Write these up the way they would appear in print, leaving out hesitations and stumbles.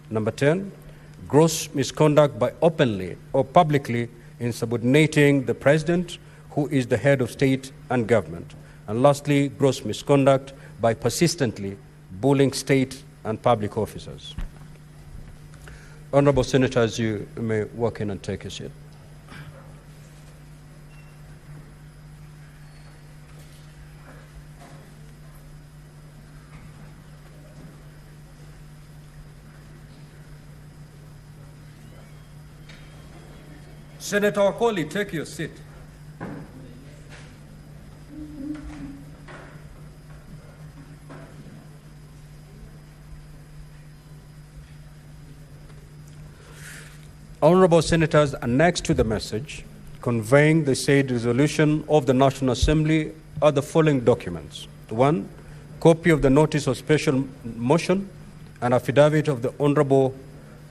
Number 10, gross misconduct by openly or publicly insubordinating the president, who is the head of state and government. And lastly, gross misconduct by persistently bullying state and public officers. Honorable Senators, you may walk in and take a seat. Senator Okoli, take your seat. Honorable Senators, annexed to the message conveying the said resolution of the National Assembly are the following documents. 1, copy of the notice of special motion and affidavit of the Honorable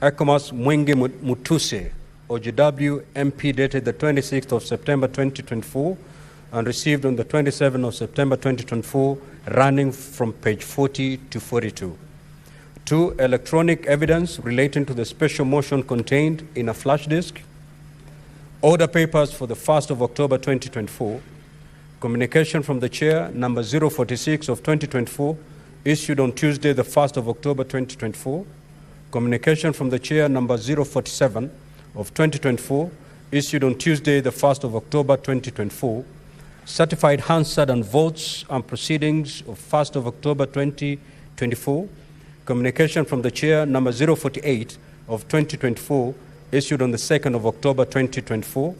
Ekomas Mwingi Mutuse, OGW MP, dated the 26th of September 2024 and received on the 27th of September 2024, running from page 40 to 42. 2, electronic evidence relating to the special motion contained in a flash disk. Order papers for the 1st of October 2024. Communication from the Chair, number 046 of 2024, issued on Tuesday, the 1st of October 2024. Communication from the Chair, number 047 of 2024, issued on Tuesday, the 1st of October 2024. Certified Hansard and votes and proceedings of 1st of October 2024. Communication from the Chair, number 048 of 2024, issued on the 2nd of October 2024.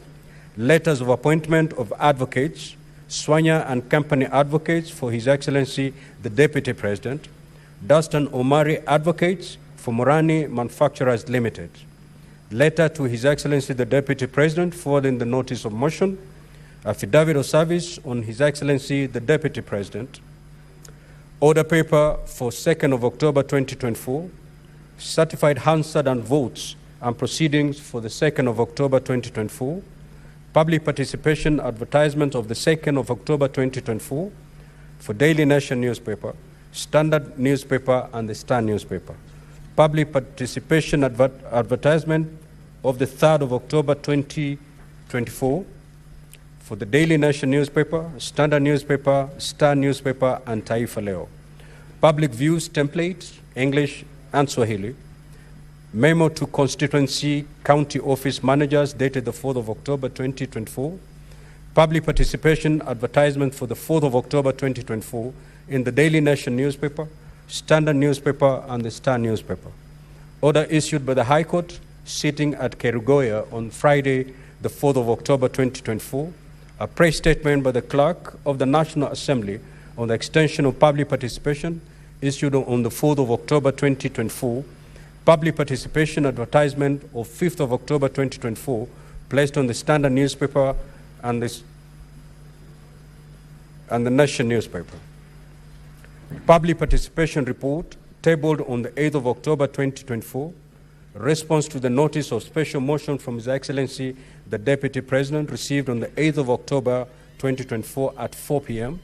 Letters of appointment of advocates, Swanya and Company Advocates for His Excellency the Deputy President, Dustin Omari Advocates for Morani Manufacturers Limited. Letter to His Excellency the Deputy President forwarding the notice of motion. Affidavit of service on His Excellency the Deputy President. Order paper for 2nd of October 2024. Certified Hansard and votes and proceedings for the 2nd of October 2024. Public participation advertisement of the 2nd of October 2024 for Daily Nation newspaper, Standard newspaper, and the Star newspaper. Public participation advertisement of the 3rd of October 2024 for the Daily Nation newspaper, Standard newspaper, Star newspaper, and Taifa Leo. Public views template, English and Swahili. Memo to constituency county office managers dated the 4th of October 2024. Public participation advertisement for the 4th of October 2024 in the Daily Nation newspaper, Standard newspaper, and the Star newspaper. Order issued by the High Court sitting at Kerugoya on Friday, the 4th of October 2024. A press statement by the Clerk of the National Assembly on the extension of public participation issued on the 4th of October 2024. Public participation advertisement of 5th of October 2024 placed on the Standard newspaper and the Nation newspaper. Public participation report tabled on the 8th of October 2024. Response to the notice of special motion from His Excellency the Deputy President received on the 8th of October 2024 at 4 p.m.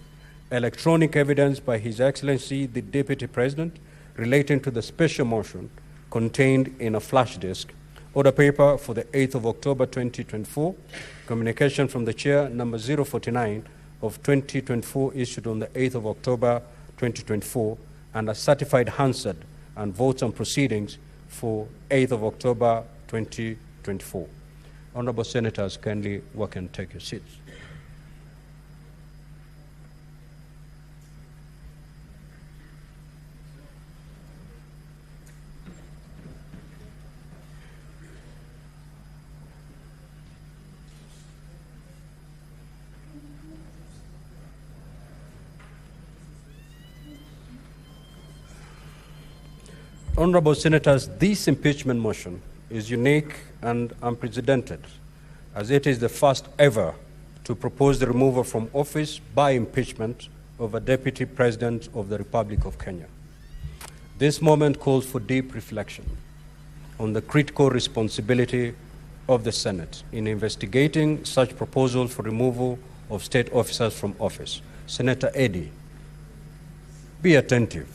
Electronic evidence by His Excellency the Deputy President relating to the special motion contained in a flash disk. Order paper for the 8th of October 2024. Communication from the Chair, number 049 of 2024, issued on the 8th of October 2024, and a certified Hansard and votes and proceedings for 8th of October 2024. Honorable Senators, kindly walk and take your seats. Honorable Senators, this impeachment motion is unique and unprecedented, as it is the first ever to propose the removal from office by impeachment of a Deputy President of the Republic of Kenya. This moment calls for deep reflection on the critical responsibility of the Senate in investigating such proposal for removal of state officers from office. Senator Eddy, be attentive.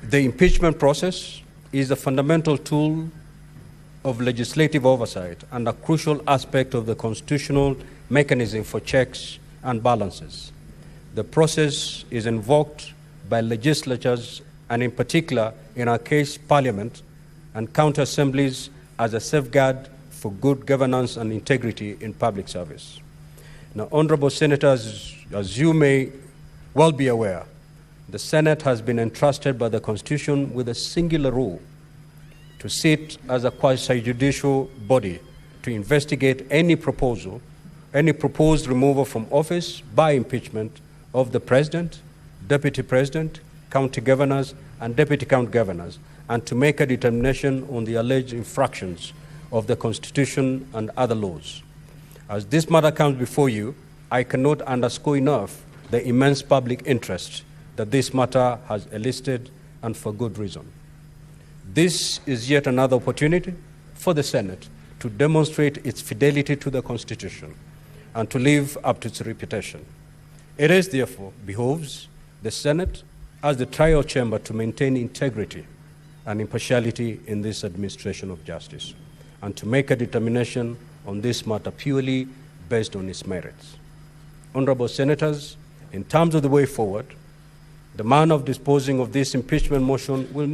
The impeachment process is a fundamental tool of legislative oversight and a crucial aspect of the constitutional mechanism for checks and balances. The process is invoked by legislatures and in particular, in our case, Parliament and county assemblies as a safeguard for good governance and integrity in public service. Now, honorable senators, as you may well be aware, the Senate has been entrusted by the Constitution with a singular role to sit as a quasi-judicial body to investigate any proposed removal from office by impeachment of the President, Deputy President, county governors, and deputy county governors, and to make a determination on the alleged infractions of the Constitution and other laws. As this matter comes before you, I cannot underscore enough the immense public interest that this matter has elicited, and for good reason. This is yet another opportunity for the Senate to demonstrate its fidelity to the Constitution and to live up to its reputation. It is therefore behoves the Senate as the trial chamber to maintain integrity and impartiality in this administration of justice and to make a determination on this matter purely based on its merits. Honorable Senators, in terms of the way forward, the manner of disposing of this impeachment motion will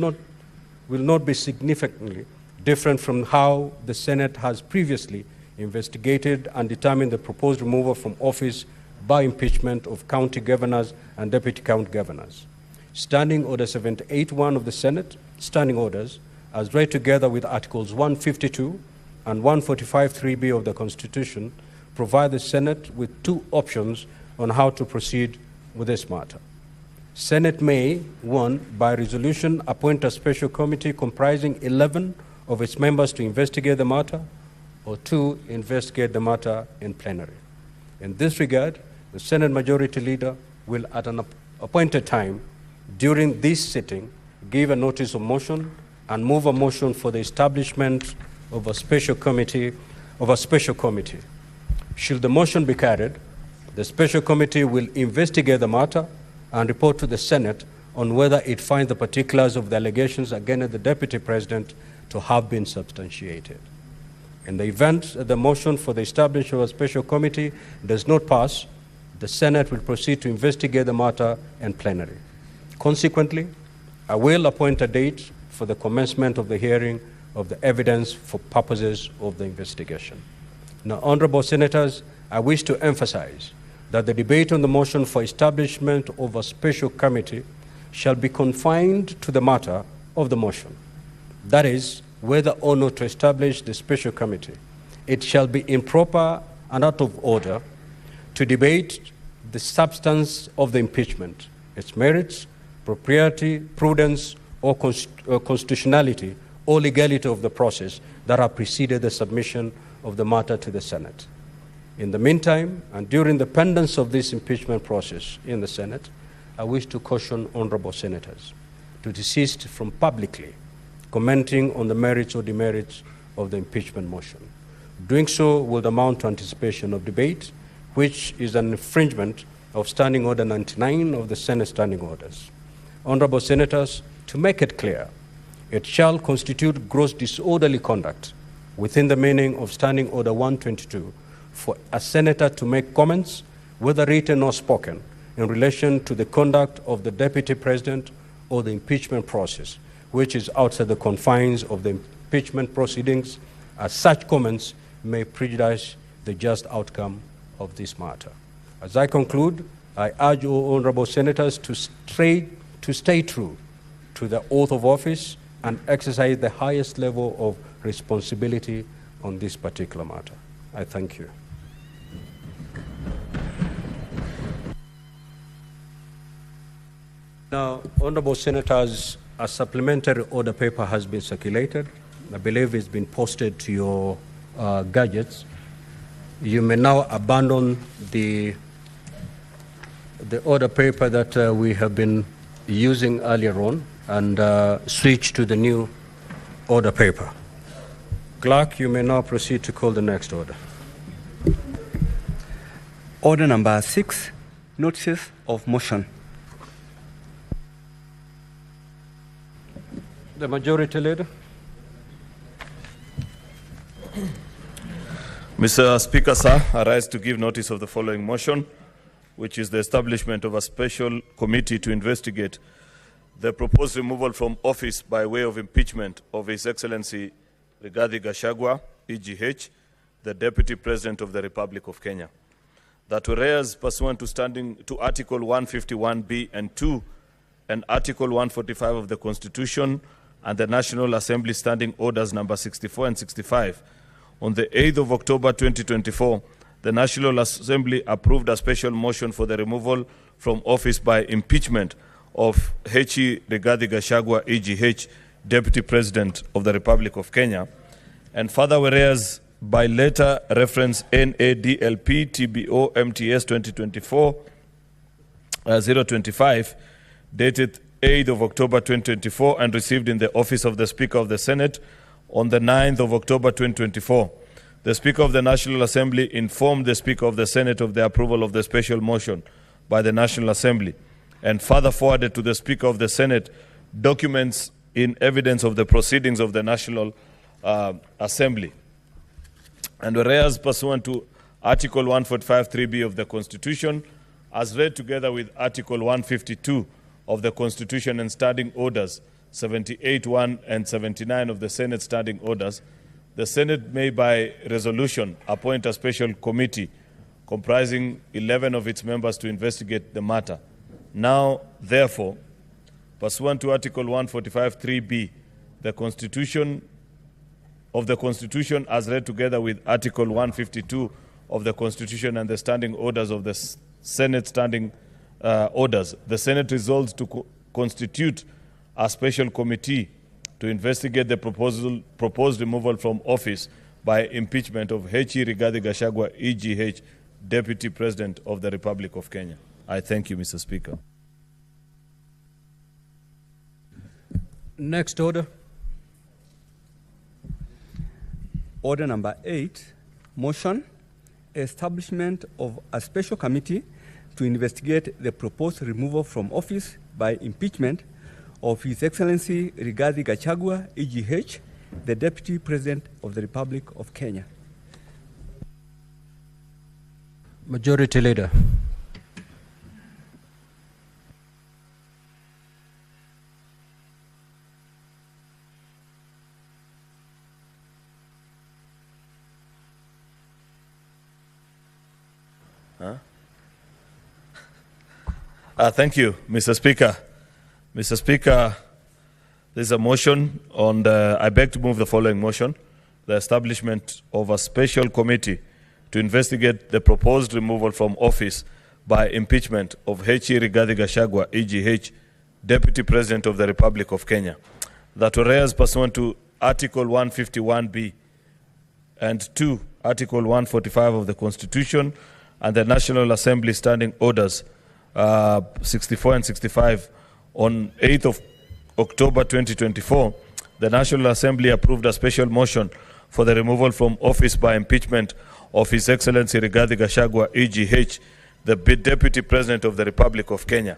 not be significantly different from how the Senate has previously investigated and determined the proposed removal from office by impeachment of county governors and deputy county governors. Standing Order 781 of the Senate, standing orders, as read together with Articles 152 and 145(3)(b) of the Constitution, provide the Senate with two options on how to proceed with this matter. Senate may, 1, by resolution, appoint a special committee comprising 11 of its members to investigate the matter, or 2, investigate the matter in plenary. In this regard, the Senate Majority Leader will, at an appointed time during this sitting, give a notice of motion and move a motion for the establishment of a special committee. Should the motion be carried, the special committee will investigate the matter and report to the Senate on whether it finds the particulars of the allegations against the Deputy President to have been substantiated. In the event that the motion for the establishment of a special committee does not pass, the Senate will proceed to investigate the matter in plenary. Consequently, I will appoint a date for the commencement of the hearing of the evidence for purposes of the investigation. Now, honorable Senators, I wish to emphasize that the debate on the motion for establishment of a special committee shall be confined to the matter of the motion. That is, whether or not to establish the special committee. It shall be improper and out of order to debate the substance of the impeachment, its merits, propriety, prudence, or constitutionality, or legality of the process that have preceded the submission of the matter to the Senate. In the meantime, and during the pendency of this impeachment process in the Senate, I wish to caution honorable senators to desist from publicly commenting on the merits or demerits of the impeachment motion. Doing so will amount to anticipation of debate, which is an infringement of Standing Order 99 of the Senate Standing Orders. Honorable senators, to make it clear, it shall constitute gross disorderly conduct within the meaning of Standing Order 122 for a senator to make comments, whether written or spoken, in relation to the conduct of the Deputy President or the impeachment process, which is outside the confines of the impeachment proceedings, as such comments may prejudice the just outcome of this matter. As I conclude, I urge all honorable senators to stay true to the oath of office and exercise the highest level of responsibility on this particular matter. I thank you. Now, honorable senators, a supplementary order paper has been circulated. I believe it's been posted to your gadgets. You may now abandon the order paper that we have been using earlier on and switch to the new order paper. Clerk, you may now proceed to call the next order. Order number 6, notices of motion. The Majority Leader. Mr. Speaker, sir, I rise to give notice of the following motion, which is the establishment of a special committee to investigate the proposed removal from office by way of impeachment of His Excellency Rigathi Gachagua, EGH, the Deputy President of the Republic of Kenya. That whereas pursuant to Article 151B and 2 and Article 145 of the Constitution and the National Assembly Standing Orders number 64 and 65, on the 8th of October 2024, the National Assembly approved a special motion for the removal from office by impeachment of H.E. Rigathi Gachagua, EGH, Deputy President of the Republic of Kenya. And further, whereas by letter reference NADLP TBO MTS 2024-025, dated 8th of October 2024 and received in the office of the Speaker of the Senate on the 9th of October 2024. The Speaker of the National Assembly informed the Speaker of the Senate of the approval of the special motion by the National Assembly and further forwarded to the Speaker of the Senate documents in evidence of the proceedings of the National Assembly. And whereas pursuant to Article 145(3)(b) of the Constitution, as read together with Article 152 of the Constitution and Standing Orders 78(1) and 79 of the Senate Standing Orders, the Senate may by resolution appoint a special committee comprising 11 of its members to investigate the matter. Now, therefore, pursuant to Article 145(3)(b), the Constitution as read together with Article 152 of the Constitution and the Standing Orders of the Senate Standing Orders, the Senate resolves to constitute a special committee to investigate the proposed removal from office by impeachment of H.E. Rigathi Gachagua, EGH, Deputy President of the Republic of Kenya. I thank you, Mr. Speaker. Next order. Order number 8, motion, establishment of a special committee to investigate the proposed removal from office by impeachment of His Excellency Rigathi Gachagua, EGH, the Deputy President of the Republic of Kenya. Majority Leader. Thank you, Mr. Speaker. Mr. Speaker, there is a motion on I beg to move the following motion: the establishment of a special committee to investigate the proposed removal from office by impeachment of H.E. Rigathi Gachagua, EGH, Deputy President of the Republic of Kenya. That whereas pursuant to Article 151B and 2, Article 145 of the Constitution and the National Assembly Standing Orders 64 and 65, on 8th of October 2024, the National Assembly approved a special motion for the removal from office by impeachment of His Excellency Rigathi Gachagua, EGH, the Deputy President of the Republic of Kenya.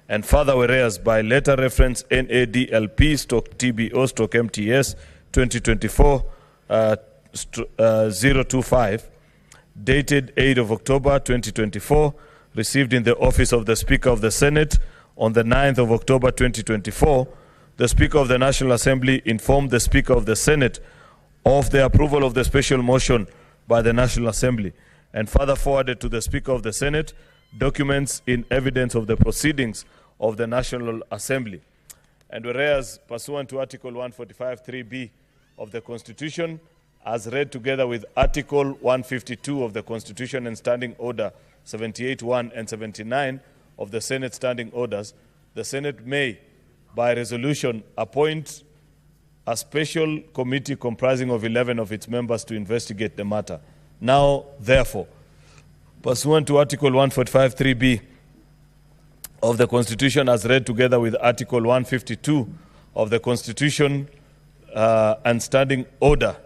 And further, whereas by letter reference NADLP/TBO/MTS 2024-025, dated 8th of October 2024, received in the office of the Speaker of the Senate on the 9th of October 2024, the Speaker of the National Assembly informed the Speaker of the Senate of the approval of the special motion by the National Assembly and further forwarded to the Speaker of the Senate documents in evidence of the proceedings of the National Assembly. And whereas pursuant to Article 145(3)(b) of the Constitution, as read together with Article 152 of the Constitution and Standing Order 78(1) and 79 of the Senate Standing Orders, the Senate may, by resolution, appoint a special committee comprising of 11 of its members to investigate the matter. Now, therefore, pursuant to Article 145(3)(b) of the Constitution as read together with Article 152 of the Constitution and Standing Order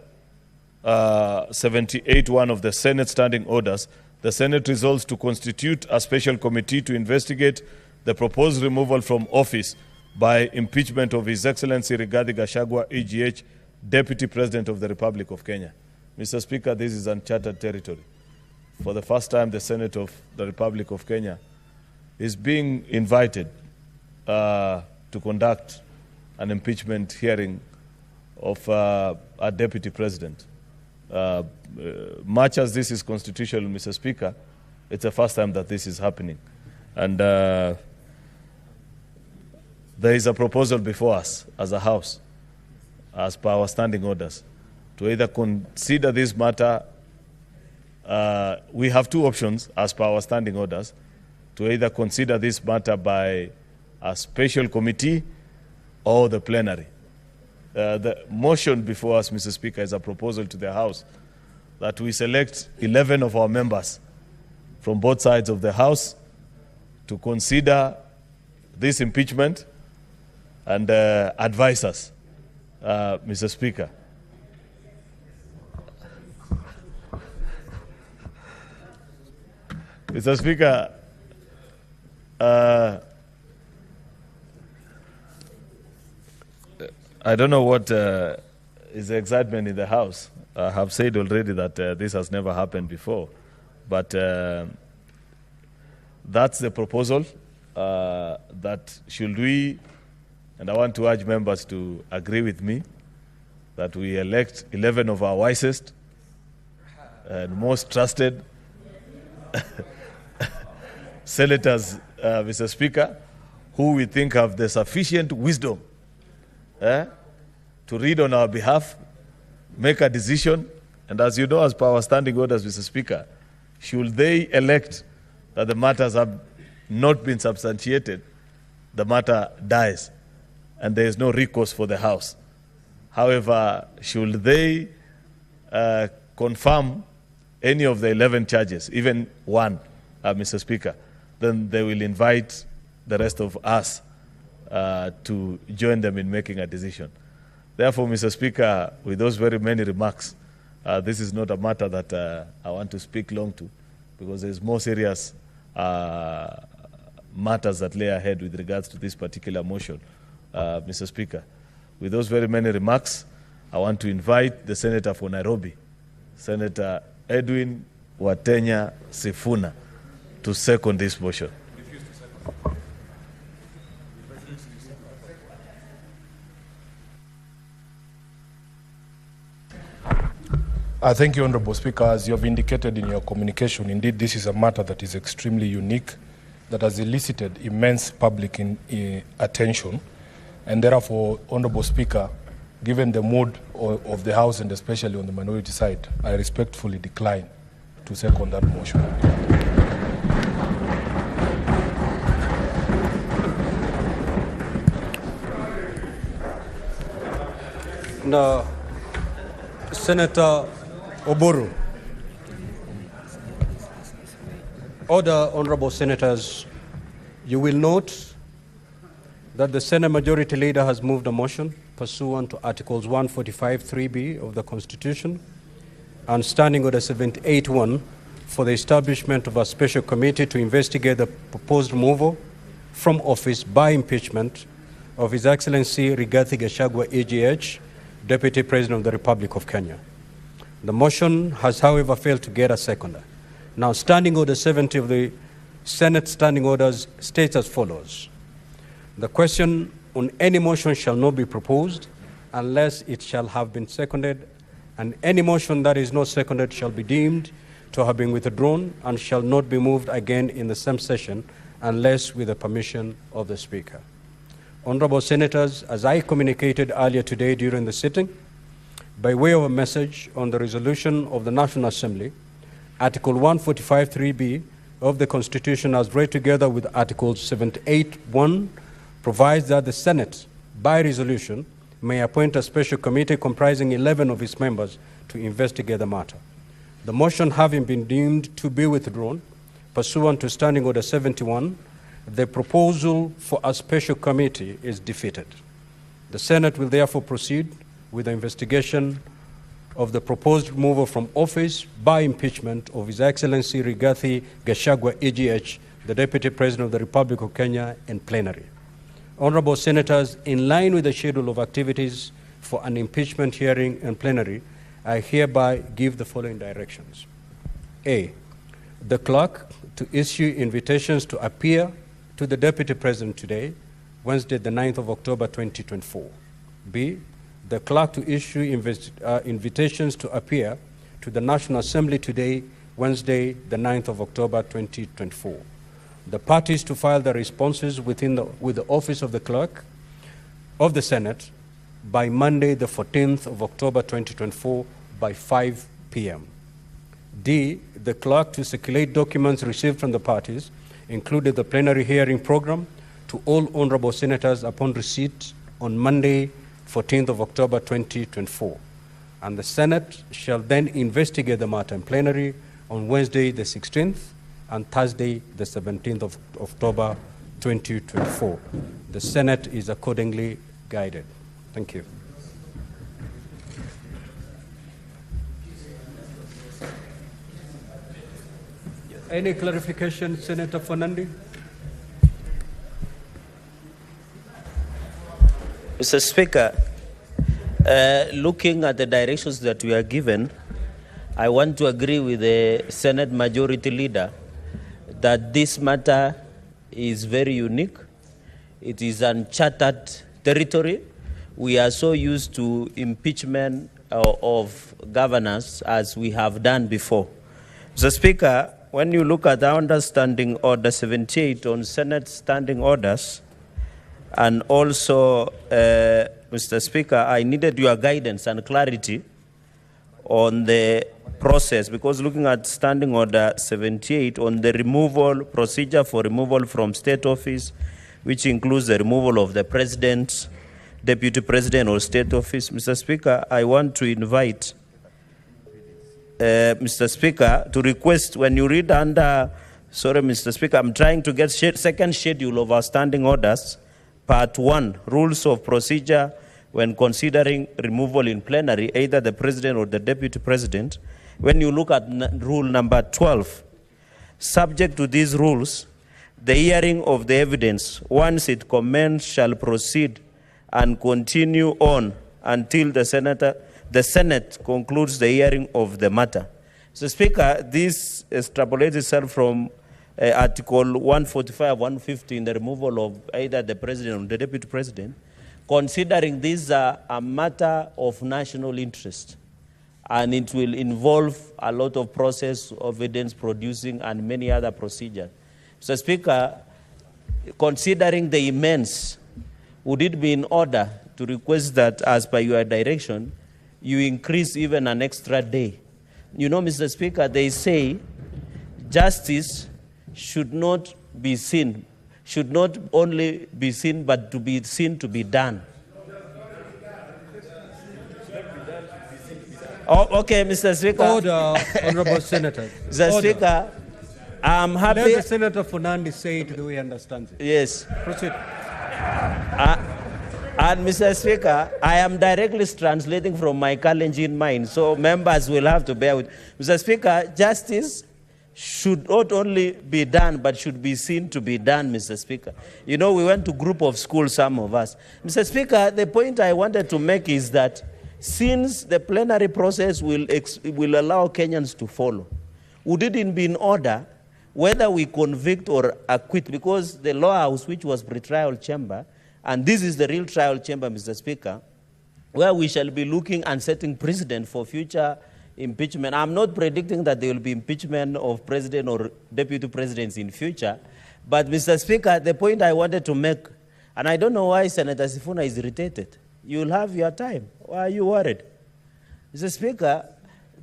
78(1) of the Senate Standing Orders, the Senate resolves to constitute a special committee to investigate the proposed removal from office by impeachment of His Excellency Rigathi Gachagua, EGH, Deputy President of the Republic of Kenya. Mr. Speaker, this is uncharted territory. For the first time, the Senate of the Republic of Kenya is being invited to conduct an impeachment hearing of a Deputy President. Much as this is constitutional, Mr. Speaker, it's the first time that this is happening. And there is a proposal before us as a House, as per our standing orders, to either consider this matter. We have two options as per our standing orders, to either consider this matter by a special committee or the plenary. The motion before us, Mr. Speaker, is a proposal to the House that we select 11 of our members from both sides of the House to consider this impeachment and advise us, Mr. Speaker. Mr. Speaker, I don't know what is the excitement in the House. I have said already that this has never happened before, but that's the proposal. That should we, and I want to urge members to agree with me, that we elect 11 of our wisest and most trusted senators, Mr. Speaker, who we think have the sufficient wisdom to read on our behalf, make a decision, and as you know, as per our standing orders, Mr. Speaker, should they elect that the matters have not been substantiated, the matter dies, and there is no recourse for the House. However, should they confirm any of the 11 charges, even one, Mr. Speaker, then they will invite the rest of us to join them in making a decision. Therefore, Mr. Speaker, with those very many remarks, this is not a matter that I want to speak long to, because there's more serious matters that lay ahead with regards to this particular motion, Mr. Speaker. With those very many remarks, I want to invite the Senator for Nairobi, Senator Edwin Watenya Sifuna, to second this motion. Thank you, Honorable Speaker. As you have indicated in your communication, indeed this is a matter that is extremely unique, that has elicited immense public attention, and therefore, Honorable Speaker, given the mood of the House and especially on the minority side, I respectfully decline to second that motion. Now, Senator Oburu. Order, honorable senators, you will note that the Senate Majority Leader has moved a motion pursuant to Articles 145(3)(b) of the Constitution and Standing Order 78(1) for the establishment of a special committee to investigate the proposed removal from office by impeachment of His Excellency Rigathi Gachagua, EGH, Deputy President of the Republic of Kenya. The motion has, however, failed to get a seconder. Now, Standing Order 70 of the Senate Standing Orders states as follows. The question on any motion shall not be proposed unless it shall have been seconded, and any motion that is not seconded shall be deemed to have been withdrawn and shall not be moved again in the same session unless with the permission of the Speaker. Honorable Senators, as I communicated earlier today during the sitting, by way of a message on the resolution of the National Assembly, Article 145(3)(b) of the Constitution, as read together with Article 78(1), provides that the Senate, by resolution, may appoint a special committee comprising 11 of its members to investigate the matter. The motion having been deemed to be withdrawn, pursuant to Standing Order 71, the proposal for a special committee is defeated. The Senate will therefore proceed with the investigation of the proposed removal from office by impeachment of His Excellency Rigathi Gachagua, EGH, the Deputy President of the Republic of Kenya, in plenary. Honorable Senators, in line with the schedule of activities for an impeachment hearing and plenary, I hereby give the following directions. A, the clerk to issue invitations to appear to the Deputy President today, Wednesday, the 9th of October, 2024. B, the clerk to issue invitations to appear to the National Assembly today, Wednesday, the 9th of October, 2024. The parties to file their responses with the Office of the Clerk of the Senate by Monday, the 14th of October, 2024, by 5 p.m. D, the clerk to circulate documents received from the parties, including the plenary hearing program, to all honorable senators upon receipt on Monday, 14th of October, 2024. And the Senate shall then investigate the matter in plenary on Wednesday, the 16th, and Thursday, the 17th of October, 2024. The Senate is accordingly guided. Thank you. Any clarification, Senator Fernandi? Mr. Speaker, looking at the directions that we are given, I want to agree with the Senate Majority Leader that this matter is very unique. It is uncharted territory. We are so used to impeachment of governors as we have done before. Mr. Speaker, when you look at our understanding Order 78 on Senate standing orders, and also, Mr. Speaker, I needed your guidance and clarity on the process, because looking at Standing Order 78 on the removal, procedure for removal from state office, which includes the removal of the President, Deputy President, or state office, Mr. Speaker, I want to invite Mr. Speaker, to request when you read under, sorry, Mr. Speaker, I'm trying to get second schedule of our standing orders, Part 1, Rules of Procedure when considering removal in plenary, either the President or the Deputy President. When you look at rule number 12, subject to these rules, the hearing of the evidence, once it commenced, shall proceed and continue on until the Senate concludes the hearing of the matter. So, Speaker, this extrapolates itself from Article 145, 150 in the removal of either the President or the Deputy President, considering this a matter of national interest, and it will involve a lot of process, evidence producing, and many other procedures. So, Speaker, considering the immense, would it be in order to request that, as per your direction, you increase even an extra day? You know, Mr. Speaker, they say justice should not be seen, should not only be seen, but to be seen to be done. Oh, okay, Mr. Speaker. Order, Honorable Senator. Mr. Speaker, I'm happy. Let the Senator Fernandi say it the way he understands it. Yes. Proceed. And Mr. Speaker, I am directly translating from my Kalenjin mind, so members will have to bear with. Mr. Speaker, justice should not only be done, but should be seen to be done, Mr. Speaker. You know, we went to group of schools, some of us. Mr. Speaker, the point I wanted to make is that since the plenary process will allow Kenyans to follow, would it be in order whether we convict or acquit, because the law house, which was pre-trial chamber, and this is the real trial chamber, Mr. Speaker, where we shall be looking and setting precedent for future impeachment. I'm not predicting that there will be impeachment of president or deputy presidents in future, but Mr. Speaker, the point I wanted to make, and I don't know why Senator Sifuna is irritated. You'll have your time. Why are you worried? Mr. Speaker,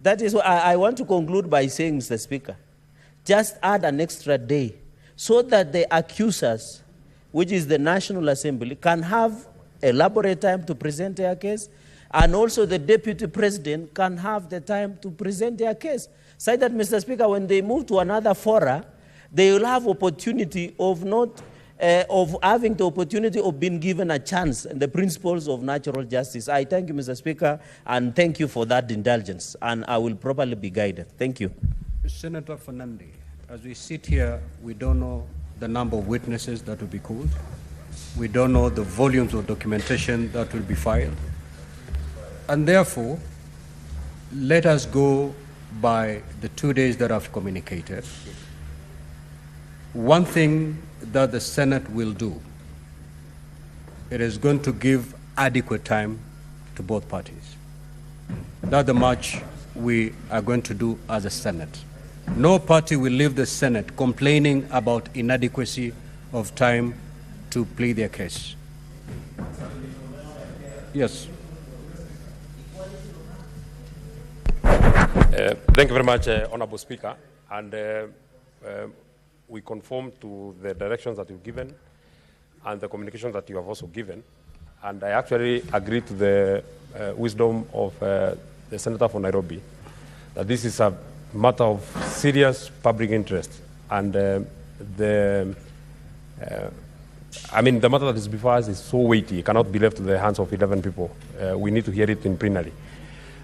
that is what I want to conclude by saying, Mr. Speaker, just add an extra day so that the accusers, which is the National Assembly, can have elaborate time to present their case, and also the Deputy President can have the time to present their case. So that, Mr. Speaker, when they move to another fora, they will have opportunity of having the opportunity of being given a chance and the principles of natural justice. I thank you, Mr. Speaker, and thank you for that indulgence, and I will properly be guided. Thank you. Senator Fernandi, as we sit here, we don't know the number of witnesses that will be called. We don't know the volumes of documentation that will be filed. And therefore, let us go by the 2 days that I've communicated. One thing that the Senate will do, it is going to give adequate time to both parties. That's the much we are going to do as a Senate. No party will leave the Senate complaining about inadequacy of time to plead their case. Yes. Thank you very much, Honorable Speaker. And we conform to the directions that you've given and the communication that you have also given. And I actually agree to the wisdom of the Senator for Nairobi, that this is a matter of serious public interest. And the matter that is before us is so weighty, it cannot be left to the hands of 11 people. We need to hear it in plenary.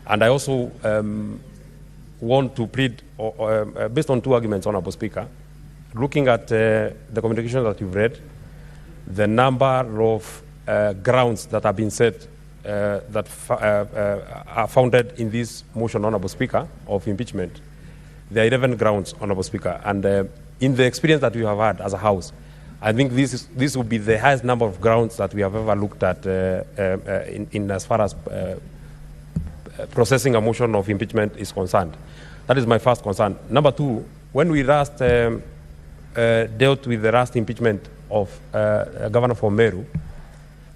And I also want to plead, based on two arguments, Honorable Speaker, looking at the communication that you've read, the number of grounds that have been set that are founded in this motion, Honorable Speaker, of impeachment. There are 11 grounds, Honorable Speaker, and in the experience that we have had as a House, I think this will be the highest number of grounds that we have ever looked at in as far as processing a motion of impeachment is concerned. That is my first concern. Number two, when we last dealt with the last impeachment of Governor for Meru,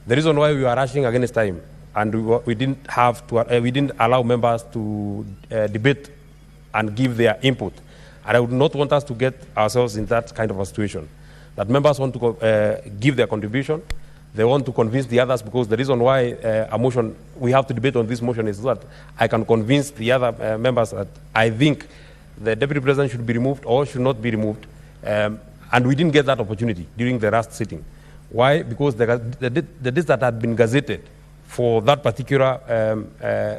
the reason why we were rushing against time and we didn't allow members to debate and give their input. And I would not want us to get ourselves in that kind of a situation, that members want to give their contribution. They want to convince the others, because the reason why we have to debate on this motion is that I can convince the other members that I think the Deputy President should be removed or should not be removed. And we didn't get that opportunity during the last sitting. Why? Because the dates that had been gazetted for that particular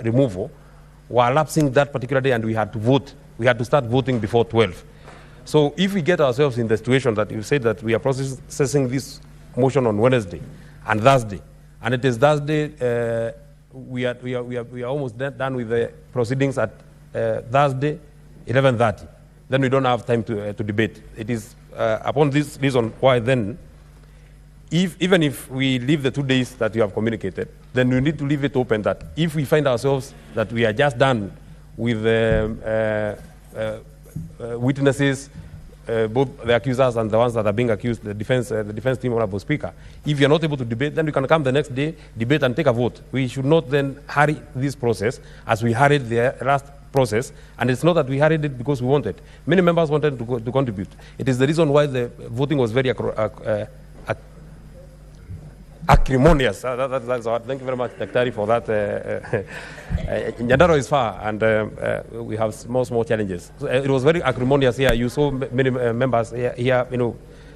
removal were lapsing that particular day, and we had to vote. We had to start voting before 12. So if we get ourselves in the situation that you said that we are processing this motion on Wednesday and Thursday, and it is Thursday, we are almost done with the proceedings at Thursday, 11:30. Then we don't have time to debate. It is upon this reason why then, even if we leave the 2 days that you have communicated, then we need to leave it open that if we find ourselves that we are just done with witnesses, both the accusers and the ones that are being accused, the defense team, Honorable Speaker, if you're not able to debate, then we can come the next day, debate and take a vote. We should not then hurry this process as we hurried the last process, and it's not that we hurried it because we wanted. Many members wanted to contribute. It is the reason why the voting was very acrimonious. That's hard. Thank you very much, Daktari, for that. Nyandaro is far, and we have small challenges. So, it was very acrimonious here. You saw many members here,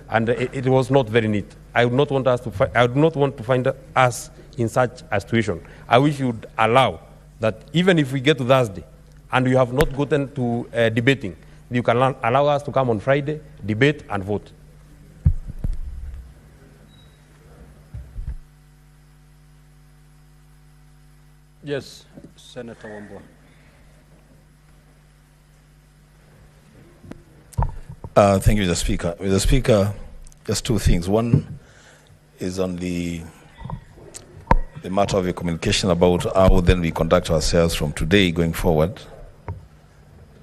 and it was not very neat. I would not want us to. I would not want to find us in such a situation. I wish you would allow that even if we get to Thursday, and you have not gotten to debating, you can allow us to come on Friday, debate and vote. Yes, Senator Wambua. Thank you, Mr. Speaker. Mr. Speaker, just two things. One is on the matter of your communication about how then we conduct ourselves from today going forward.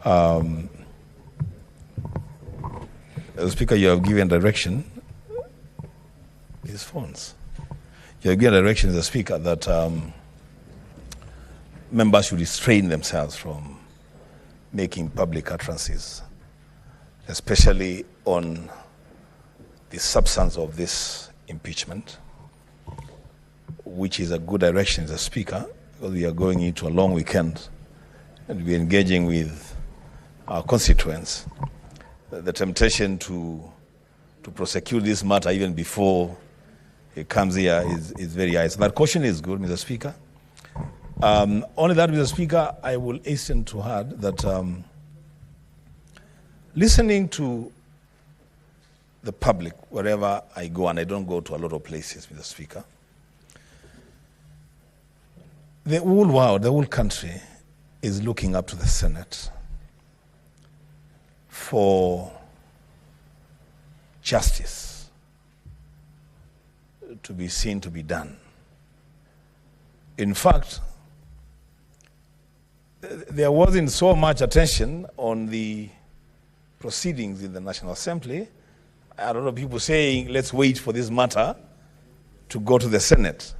Mr. Speaker, you have given direction. His phones. You have given direction, Mr. Speaker, that members should restrain themselves from making public utterances, especially on the substance of this impeachment, which is a good direction, Mr. Speaker, because we are going into a long weekend and we're engaging with our constituents. The temptation to prosecute this matter even before it comes here is very high. So that caution is good, Mr. Speaker. Only that, Mr. Speaker, I will hasten to add that listening to the public wherever I go, and I don't go to a lot of places, Mr. Speaker. The whole world, the whole country is looking up to the Senate for justice to be seen to be done. In fact, there wasn't so much attention on the proceedings in the National Assembly. A lot of people saying, let's wait for this matter to go to the Senate.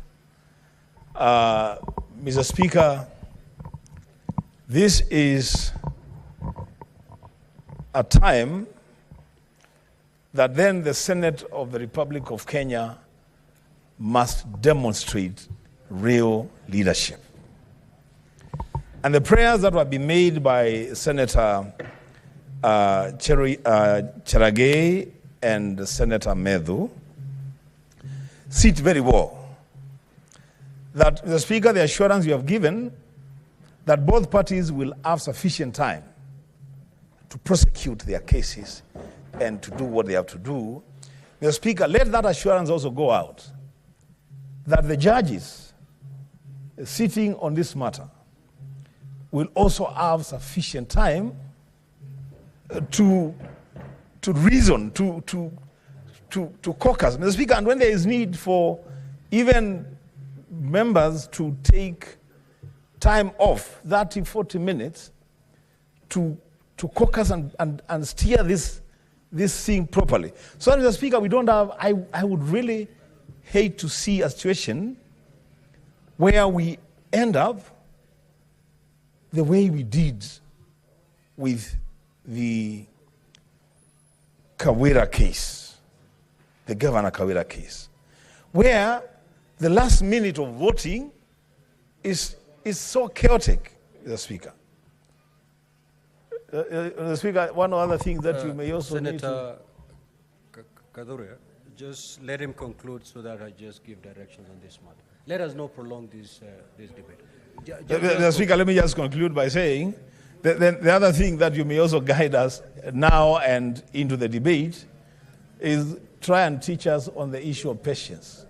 Mr. Speaker, this is a time that then the Senate of the Republic of Kenya must demonstrate real leadership. And the prayers that were being made by Senator Cheragay and Senator Medhu sit very well. That, Mr. Speaker, the assurance you have given that both parties will have sufficient time to prosecute their cases and to do what they have to do. Mr. Speaker, let that assurance also go out that the judges sitting on this matter will also have sufficient time to reason, to caucus. Mr. Speaker, and when there is need for even members to take time off, 30, 40 minutes, to caucus and steer this thing properly. So, Mr. Speaker, we don't have, I would really hate to see a situation where we end up the way we did with the Kawira case, the Governor Kawira case, where the last minute of voting is so chaotic, Mr. Speaker. Mr. Speaker, one other thing that you may also Senator need to... Kadure, just let him conclude so that I just give directions on this matter. Let us not prolong this debate. Mr. Speaker, let me just conclude by saying that the other thing that you may also guide us now and into the debate is try and teach us on the issue of patience.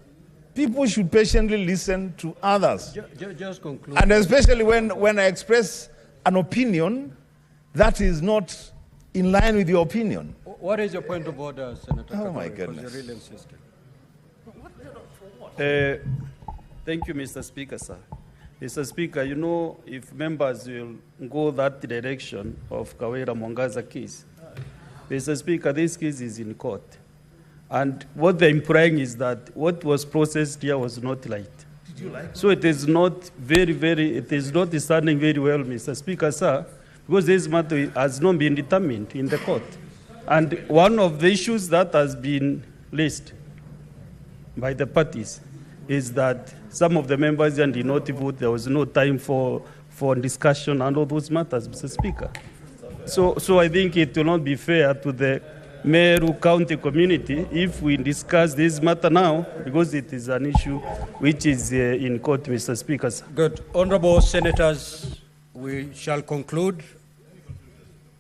People should patiently listen to others. Just conclude. And especially when I express an opinion that is not in line with your opinion. What is your point of order, Senator? Oh, my Kadure, goodness. because you're really insisting. Thank you, Mr. Speaker, sir. Mr. Speaker, you know, if members will go that direction of Kawira Mwangaza case, Mr. Speaker, this case is in court. And what they're implying is that what was processed here was not right. Did you like So it is not it is not standing very well, Mr. Speaker, sir, because this matter has not been determined in the court. And one of the issues that has been raised by the parties is that some of the members did not vote. There was no time for discussion and all those matters, Mr. Speaker. So I think it will not be fair to the Meru County community if we discuss this matter now, because it is an issue which is in court, Mr. Speaker. Good. Honorable Senators, we shall conclude.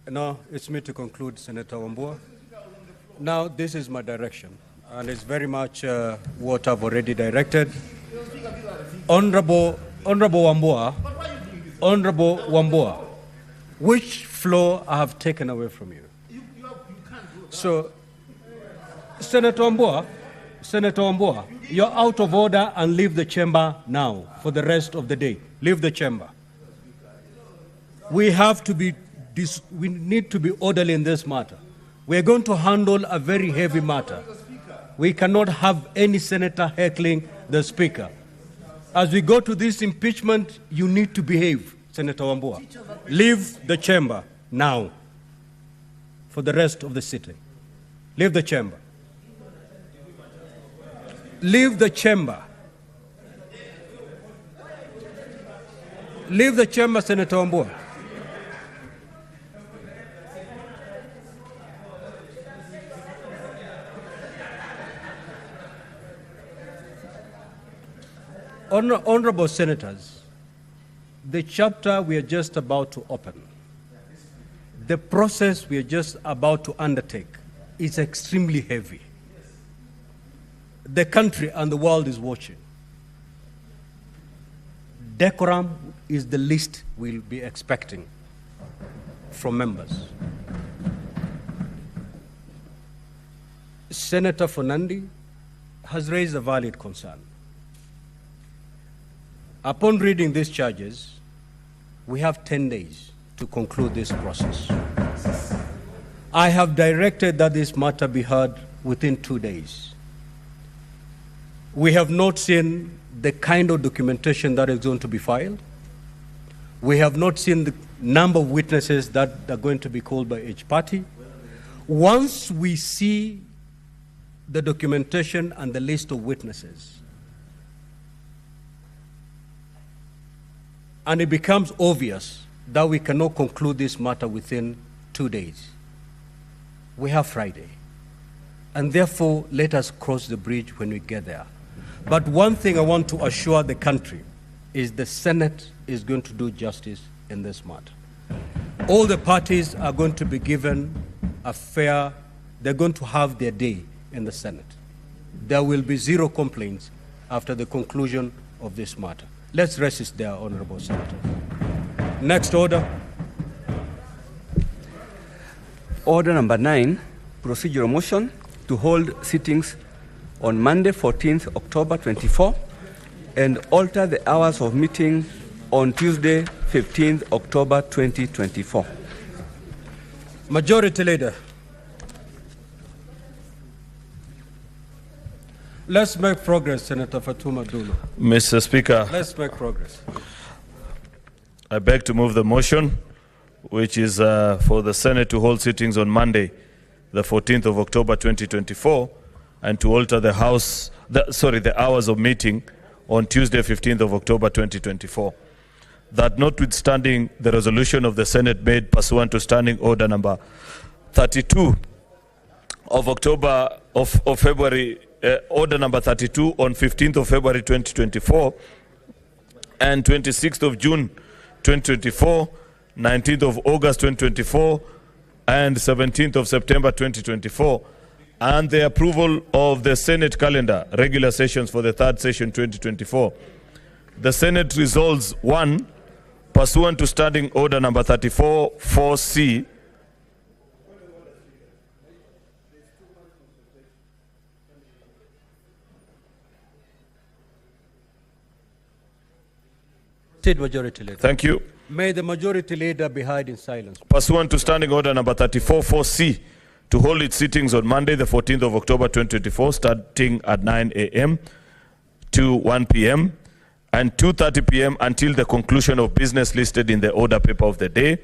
No, it's me to conclude, Senator Wambua. Now, this is my direction, and it's very much what I've already directed. Honorable Wambua, which floor I have taken away from you? So, Senator Wambua, you're out of order and leave the chamber now for the rest of the day. Leave the chamber. We need to be orderly in this matter. We're going to handle a very heavy matter. We cannot have any senator heckling the speaker. As we go to this impeachment, you need to behave, Senator Wambua. Leave the chamber now for the rest of the sitting. Leave the chamber. Leave the chamber. Leave the chamber, Senator Wambua. Honorable Senators, the chapter we are just about to open, the process we are just about to undertake, is extremely heavy. The country and the world is watching. Decorum is the least we'll be expecting from members. Senator Fernandi has raised a valid concern. Upon reading these charges, we have 10 days to conclude this process. I have directed that this matter be heard within 2 days. We have not seen the kind of documentation that is going to be filed. We have not seen the number of witnesses that are going to be called by each party. Once we see the documentation and the list of witnesses, and it becomes obvious that we cannot conclude this matter within 2 days, we have Friday. And therefore, let us cross the bridge when we get there. But one thing I want to assure the country is the Senate is going to do justice in this matter. All the parties are going to be given a fair, they're going to have their day in the Senate. There will be zero complaints after the conclusion of this matter. Let's rest it there, Honorable Senator. Next order. Order number 9, procedural motion to hold sittings on Monday, 14th October 24, and alter the hours of meeting on Tuesday, 15th October 2024. Majority Leader. Let's make progress, Senator Fatuma Dulu. Mr. Speaker, Let's make progress. I beg to move the motion, which is for the Senate to hold sittings on Monday, the 14th of October 2024, and to alter the hours of meeting on Tuesday, 15th of October 2024. That notwithstanding the resolution of the Senate made pursuant to Standing Order number 32 of February, Order number 32 on 15th of February 2024, and 26th of June 2024, 19th of August 2024, and 17th of September 2024, and the approval of the Senate calendar, regular sessions for the third session 2024. The Senate resolves: 1, pursuant to Standing Order number 34-4C, Majority Leader. Thank you. May the Majority Leader be heard in silence. Pursuant to Standing Order number 34-4C, to hold its sittings on Monday, the 14th of October 2024, starting at 9 a.m. to 1 p.m. and 2:30 p.m. until the conclusion of business listed in the order paper of the day.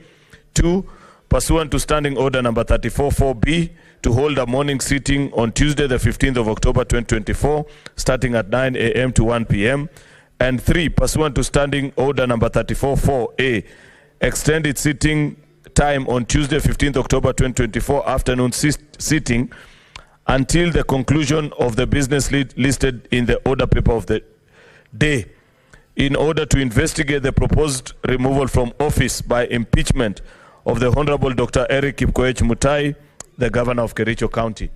2, pursuant to Standing Order number 34-4B, to hold a morning sitting on Tuesday, the 15th of October 2024, starting at 9 a.m. to 1 p.m. And 3, pursuant to Standing Order number 34-4A, extend its sitting time on Tuesday, 15th October 2024, afternoon sitting until the conclusion of the business listed in the order paper of the day, in order to investigate the proposed removal from office by impeachment of the Honorable Dr. Eric Kipkoech Mutai, the Governor of Kericho County.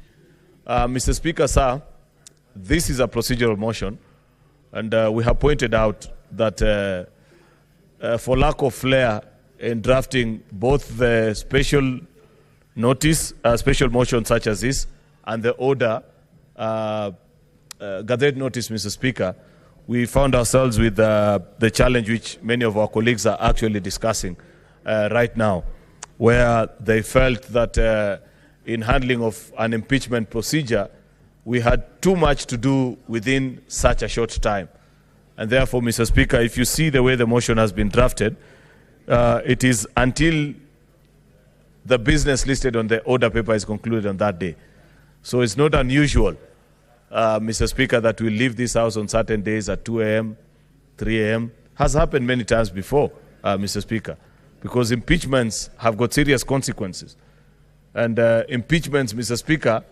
Mr. Speaker, sir, this is a procedural motion, and we have pointed out that for lack of flair in drafting both the special notice, special motion such as this, and the order, gathered notice, Mr. Speaker, we found ourselves with the challenge which many of our colleagues are actually discussing right now, where they felt that in handling of an impeachment procedure, we had too much to do within such a short time. And therefore, Mr. Speaker, if you see the way the motion has been drafted, it is until the business listed on the order paper is concluded on that day. So it's not unusual, Mr. Speaker, that we leave this house on certain days at 2 a.m., 3 a.m. Has happened many times before, Mr. Speaker, because impeachments have got serious consequences. And impeachments, Mr. Speaker,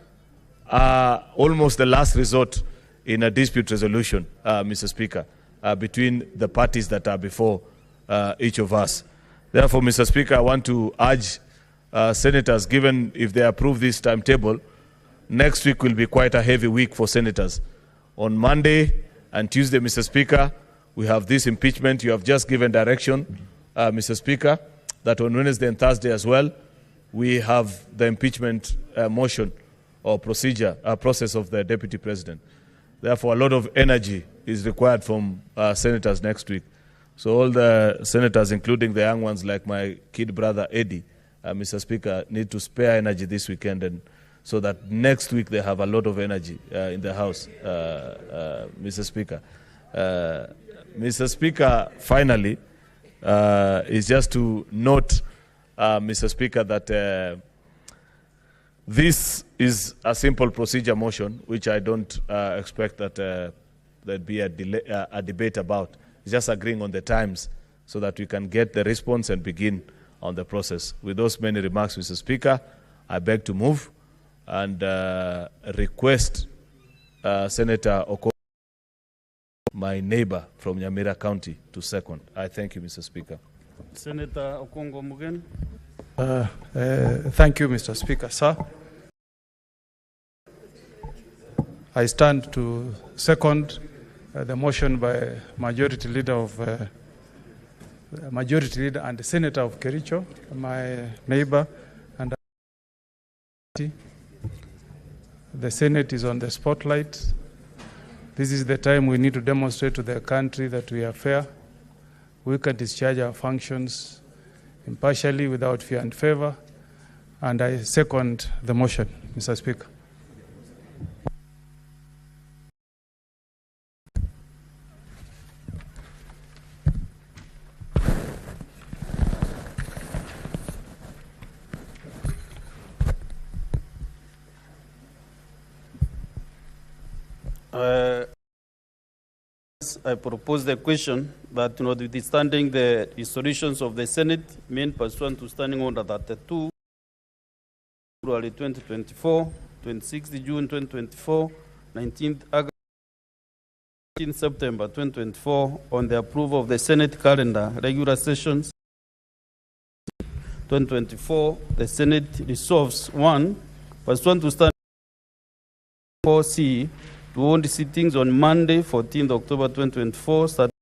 are almost the last resort in a dispute resolution, Mr. Speaker, between the parties that are before each of us. Therefore, Mr. Speaker, I want to urge senators, given if they approve this timetable, next week will be quite a heavy week for senators. On Monday and Tuesday, Mr. Speaker, we have this impeachment. You have just given direction, Mr. Speaker, that on Wednesday and Thursday as well, we have the impeachment motion or process of the Deputy President. Therefore, a lot of energy is required from senators next week. So all the senators, including the young ones like my kid brother Eddie, Mr. Speaker, need to spare energy this weekend, and so that next week they have a lot of energy in the House, Mr. Speaker. Mr. Speaker, finally, is just to note, Mr. Speaker, that this is a simple procedure motion, which I don't expect that there'd be a debate about. It's just agreeing on the times so that we can get the response and begin on the process. With those many remarks, Mr. Speaker, I beg to move and request Senator Okongo, my neighbor from Nyamira County, to second. I thank you, Mr. Speaker. Senator Okongo Mugen. Thank you, Mr. Speaker. Sir, I stand to second the motion by Majority Leader and the Senator of Kericho, my neighbor, and the Senate is on the spotlight. This is the time we need to demonstrate to the country that we are fair. We can discharge our functions impartially, without fear and favor. And I second the motion, Mr. Speaker. I propose the question that, notwithstanding the resolutions of the Senate made pursuant to Standing Order 32, February 2024, 26th June 2024, 19th August, 19th September 2024, on the approval of the Senate calendar, regular sessions 2024, the Senate resolves: 1, pursuant to Standing Order 4C, to hold sittings on Monday, 14th October 2024, starting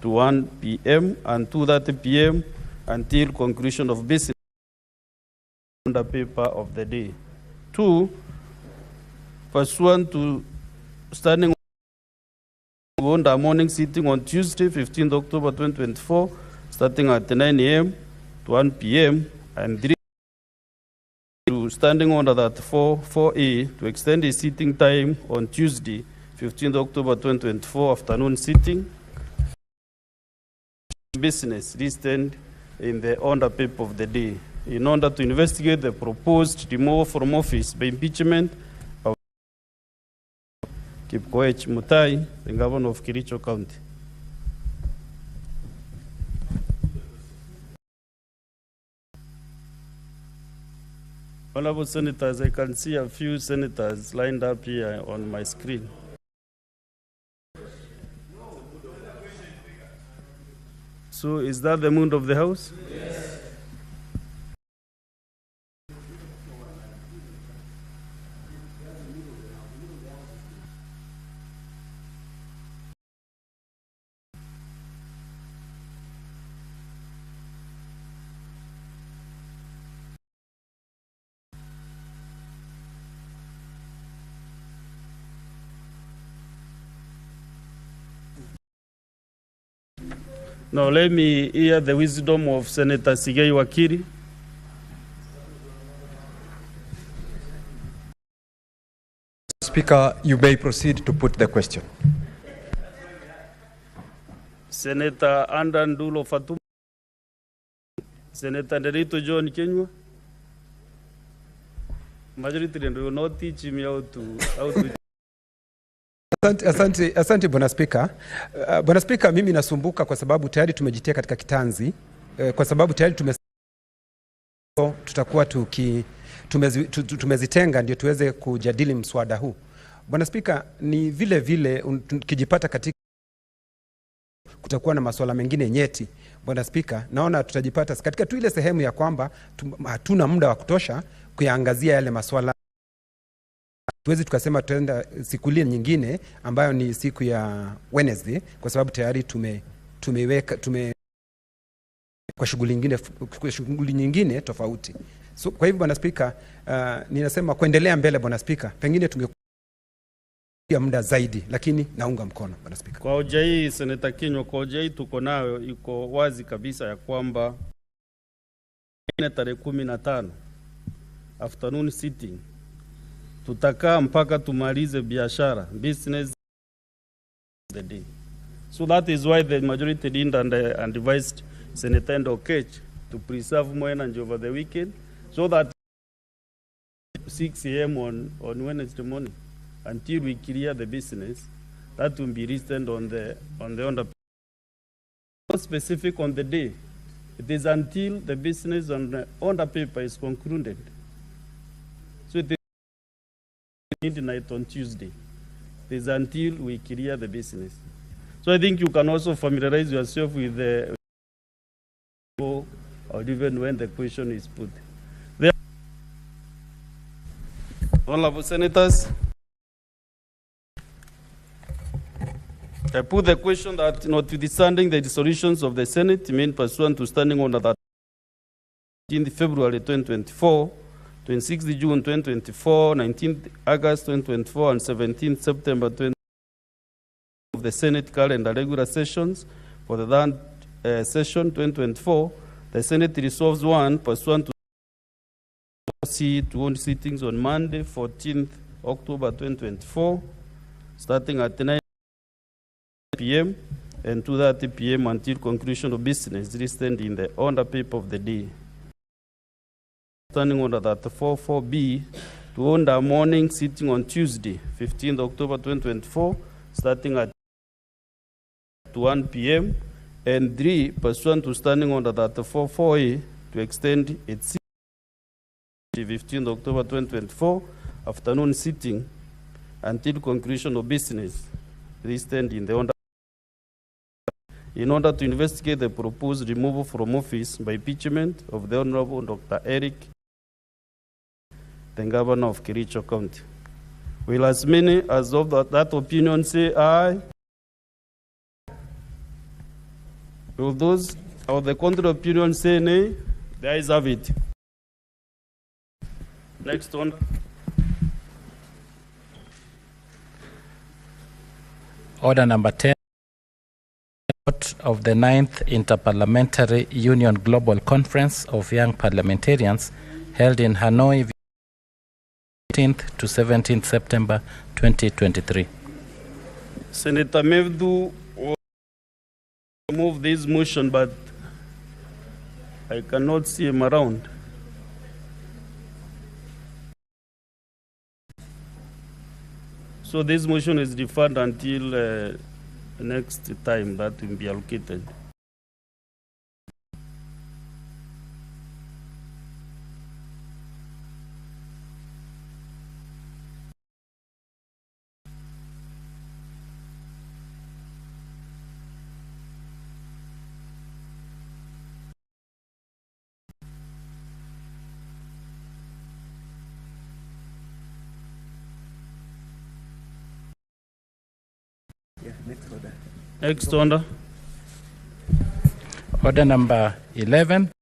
to 1 p.m. and 2:30 p.m. until conclusion of business on the paper of the day. 2, pursuant to Standing Order, to hold a morning sitting on Tuesday, 15th October 2024, starting at 9 a.m. to 1 p.m. and 3. To Standing Order that 4A to extend the sitting time on Tuesday, 15th October 2024, afternoon sitting. Business listed in the order paper of the day, in order to investigate the proposed removal from office by impeachment of Kipkoech Mutai, the governor of Kericho County. Honorable Senators, I can see a few senators lined up here on my screen. So is that the mood of the House? Yes. Now let me hear the wisdom of Senator Sigei Wakiri. Speaker, you may proceed to put the question. Senator Andan Dulo Fatuma. Senator Derito John Kenywa. Majority will not teach me how to Asante Bwana Spika. Bwana Spika, mimi nasumbuka kwa sababu tayari tumejitia katika kitanzi, kwa sababu tayari tutakuwa tumezitenga ndio tuweze kujadili mswada huu. Bwana Spika, ni vile tukijipata katika kutakuwa na masuala mengine nyeti. Bwana Spika, naona tutajipata katika tu ile sehemu ya kwamba hatuna muda wa kutosha kuyaangazia yale masuala tuwezi tukasema tutaenda siku ile nyingine ambayo ni siku ya Wednesday, kwa sababu tayari tumeweka kwa shughuli nyingine tofauti. So, kwa hivyo Bwana Spika, ninasema kuendelea mbele Bwana Spika, pengine tungekuwa muda zaidi, lakini naunga mkono Bwana Spika. Kwa hoja hii Seneta Kinyua, kwa hoja hii tuko nayo, iko wazi kabisa ya kwamba tarehe 15 afternoon sitting tutakaa mpaka tumalize biashara, business the day. So that is why the majority leader and advised Senator Okech to preserve more energy over the weekend, so that 6 a.m. on Wednesday morning until we clear the business that will be written on the not specific on the day. It is until the business on the paper is concluded. So it is midnight on Tuesday. It is until we clear the business. So I think you can also familiarize yourself with the or even when the question is put. Honorable Senators, I put the question that notwithstanding the resolutions of the Senate made pursuant to Standing Order that 18th February 2024, 26th June 2024, 19th August 2024, and 17th September 2024 of the Senate calendar regular sessions for the third session 2024, the Senate resolves one pursuant to to hold sittings on Monday, 14th October 2024, starting at 9 p.m. and 2:30 p.m. until conclusion of business listed in the order paper of the day. Standing order that 44B to hold a morning sitting on Tuesday, 15th October 2024, starting at 1 p.m. and 3, pursuant to standing order that 44A to extend its 15th October 2024 afternoon sitting until conclusion of business listed in the order in order to investigate the proposed removal from office by impeachment of the Honorable Dr. Eric, the Governor of Kericho County. Will as many as of that opinion say aye? Will those of the contrary opinion say nay? The ayes have it. Next one. Order number 10 of the 9th Inter-parliamentary Union Global Conference of Young Parliamentarians held in Hanoi 18th to 17th September 2023. Senator Mevdu will move this motion, but I cannot see him around. So this motion is deferred until next time that will be allocated. Next order. Order number 11.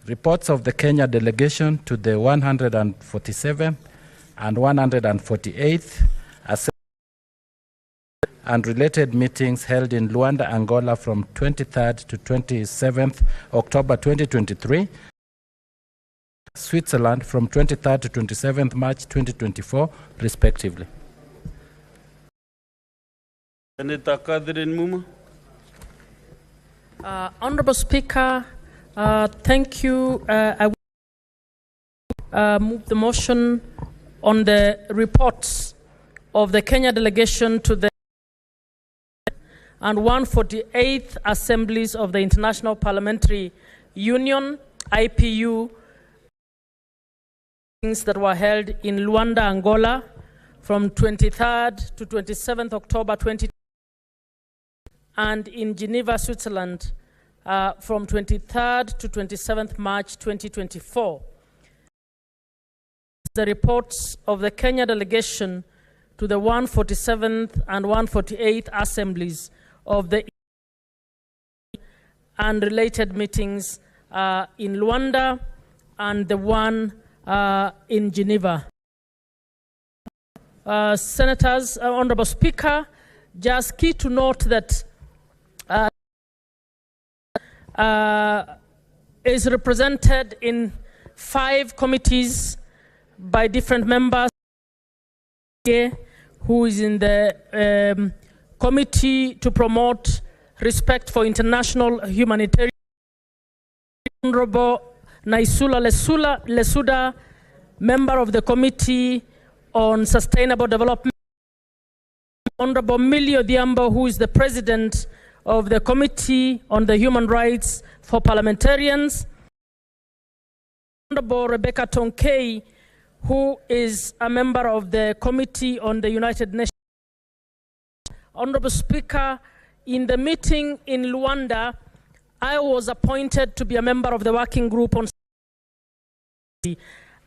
Reports of the Kenya delegation to the 147th and 148th and related meetings held in Luanda, Angola from 23rd to 27th October 2023. Switzerland from 23rd to 27th March 2024, respectively. Senator Catherine Muma. Honorable Speaker, thank you. I will move the motion on the reports of the Kenya delegation to the and 148th assemblies of the International Parliamentary Union, IPU, that were held in Luanda, Angola from 23rd to 27th October 2020. And in Geneva, Switzerland, from 23rd to 27th March 2024. the reports of the Kenya delegation to the 147th and 148th assemblies of the and related meetings in Luanda and the one in Geneva. Senators, Honorable Speaker, just key to note that is represented in 5 committees by different members, who is in the Committee to Promote Respect for International Humanitarian, Honorable Naisula Lesuda, member of the Committee on Sustainable Development, Honorable Millie Odhiambo, who is the President of the Committee on the Human Rights for Parliamentarians, Honorable Rebecca Tonkei, who is a member of the Committee on the United Nations. Honorable Speaker, in the meeting in Luanda, I was appointed to be a member of the working group on security,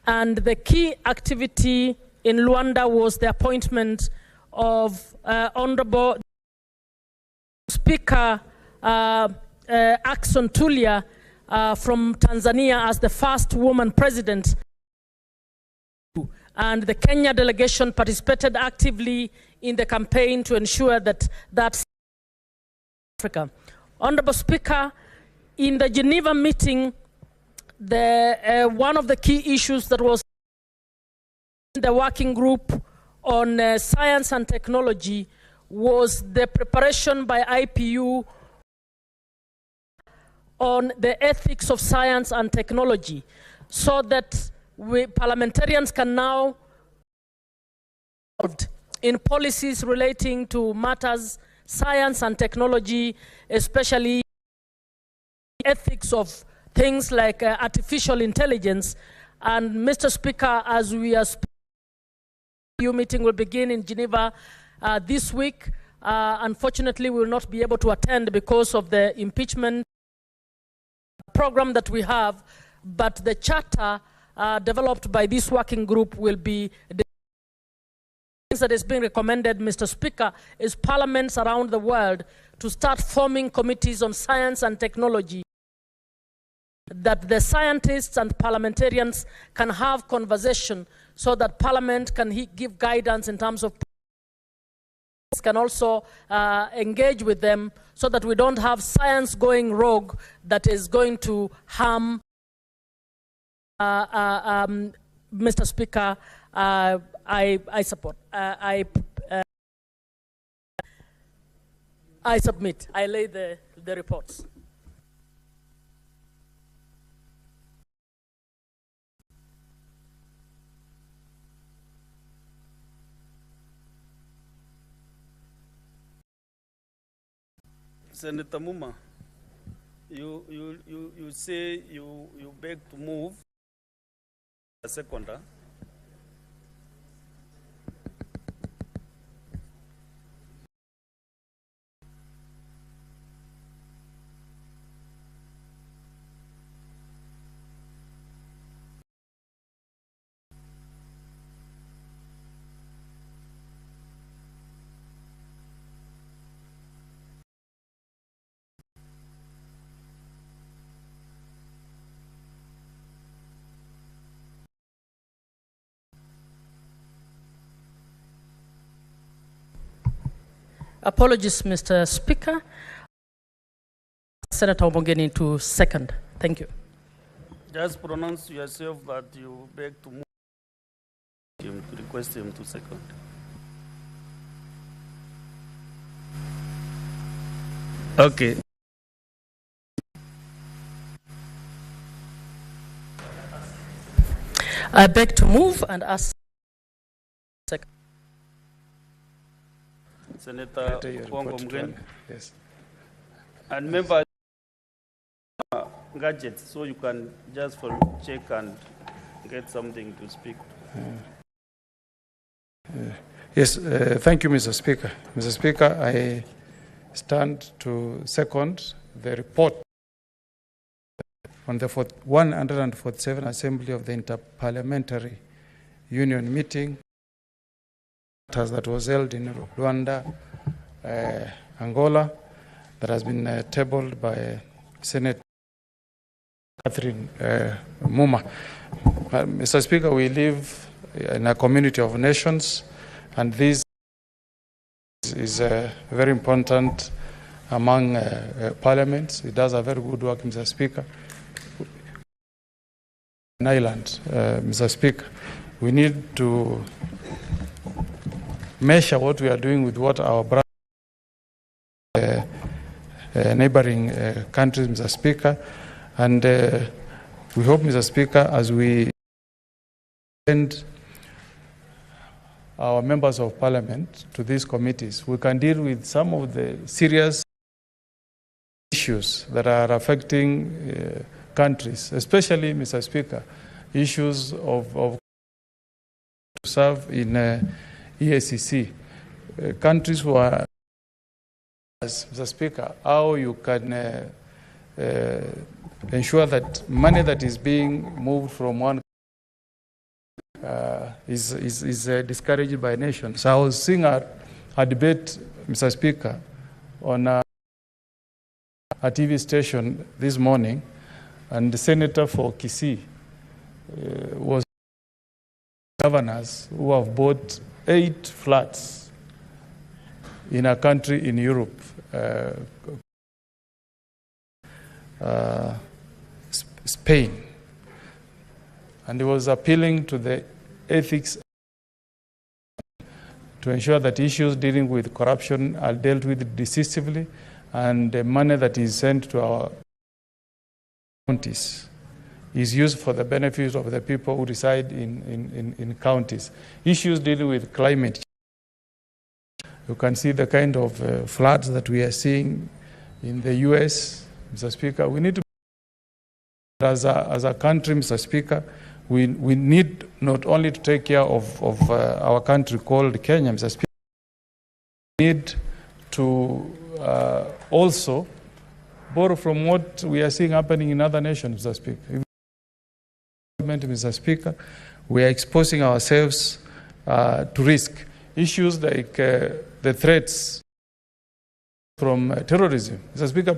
and the key activity in Luanda was the appointment of Honorable Speaker Ackson Tulia from Tanzania as the first woman president. And the Kenya delegation participated actively in the campaign to ensure that that's Africa. Honorable Speaker, in the Geneva meeting, one of the key issues that was in the working group on science and technology was the preparation by IPU on the ethics of science and technology, so that parliamentarians can now in policies relating to matters science and technology, especially ethics of things like artificial intelligence. And Mr. Speaker, as we are speaking, meeting will begin in Geneva this week. Unfortunately, we will not be able to attend because of the impeachment program that we have, but the charter developed by this working group will be the things that is being recommended, Mr. Speaker, is parliaments around the world to start forming committees on science and technology, that the scientists and parliamentarians can have conversation so that parliament can give guidance in terms of can also engage with them, so that we don't have science going rogue that is going to harm. Mr. Speaker, I support. I submit. I lay the reports. Senator Muma, you say you beg to move a seconder. Apologies, Mr. Speaker. Senator Omogeni to second. Thank you. Just pronounce yourself that you beg to move him, to request him to second. Okay. I beg to move and ask second. Senator Pongo Mgeni. Yes. And members, gadgets, so you can just check and get something to speak. Yes, thank you, Mr. Speaker. Mr. Speaker, I stand to second the report on the 147 Assembly of the Inter-parliamentary Union meeting that was held in Rwanda, Angola, that has been tabled by Senator Catherine Muma. Mr. Speaker, we live in a community of nations, and this is very important among parliaments. It does a very good work, Mr. Speaker. An island, Mr. Speaker, we need to measure what we are doing with what our neighboring countries, Mr. Speaker, and we hope, Mr. Speaker, as we send our members of parliament to these committees, we can deal with some of the serious issues that are affecting countries, especially, Mr. Speaker, issues of serve in EACC. Countries who are, Mr. Speaker, how you can ensure that money that is being moved from one is discouraged by nations. I was seeing a debate, Mr. Speaker, on a TV station this morning, and the senator for Kisii was governors who have bought 8 flats in a country in Europe, Spain, and he was appealing to the ethics to ensure that issues dealing with corruption are dealt with decisively, and the money that is sent to our counties is used for the benefit of the people who reside in counties. Issues dealing with climate change. You can see the kind of floods that we are seeing in the US, Mr. Speaker. We need to, as a country, Mr. Speaker, we need not only to take care of our country called Kenya, Mr. Speaker, we need to also borrow from what we are seeing happening in other nations, Mr. Speaker. Mr. Speaker, we are exposing ourselves to risk. Issues like the threats from terrorism. Mr. Speaker,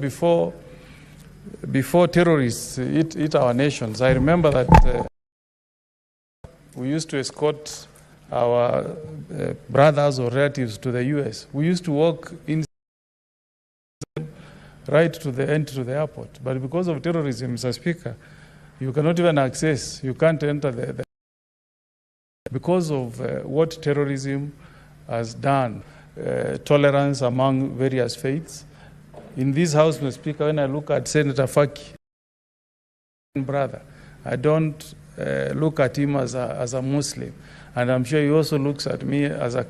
before terrorists hit our nations, I remember that we used to escort our brothers or relatives to the US. We used to walk in right to the entry to the airport. But because of terrorism, Mr. Speaker, you cannot even access, you can't enter because of what terrorism has done, tolerance among various faiths. In this House, Mr. Speaker, when I look at Senator Faki, brother, I don't look at him as a Muslim, and I'm sure he also looks at me as a.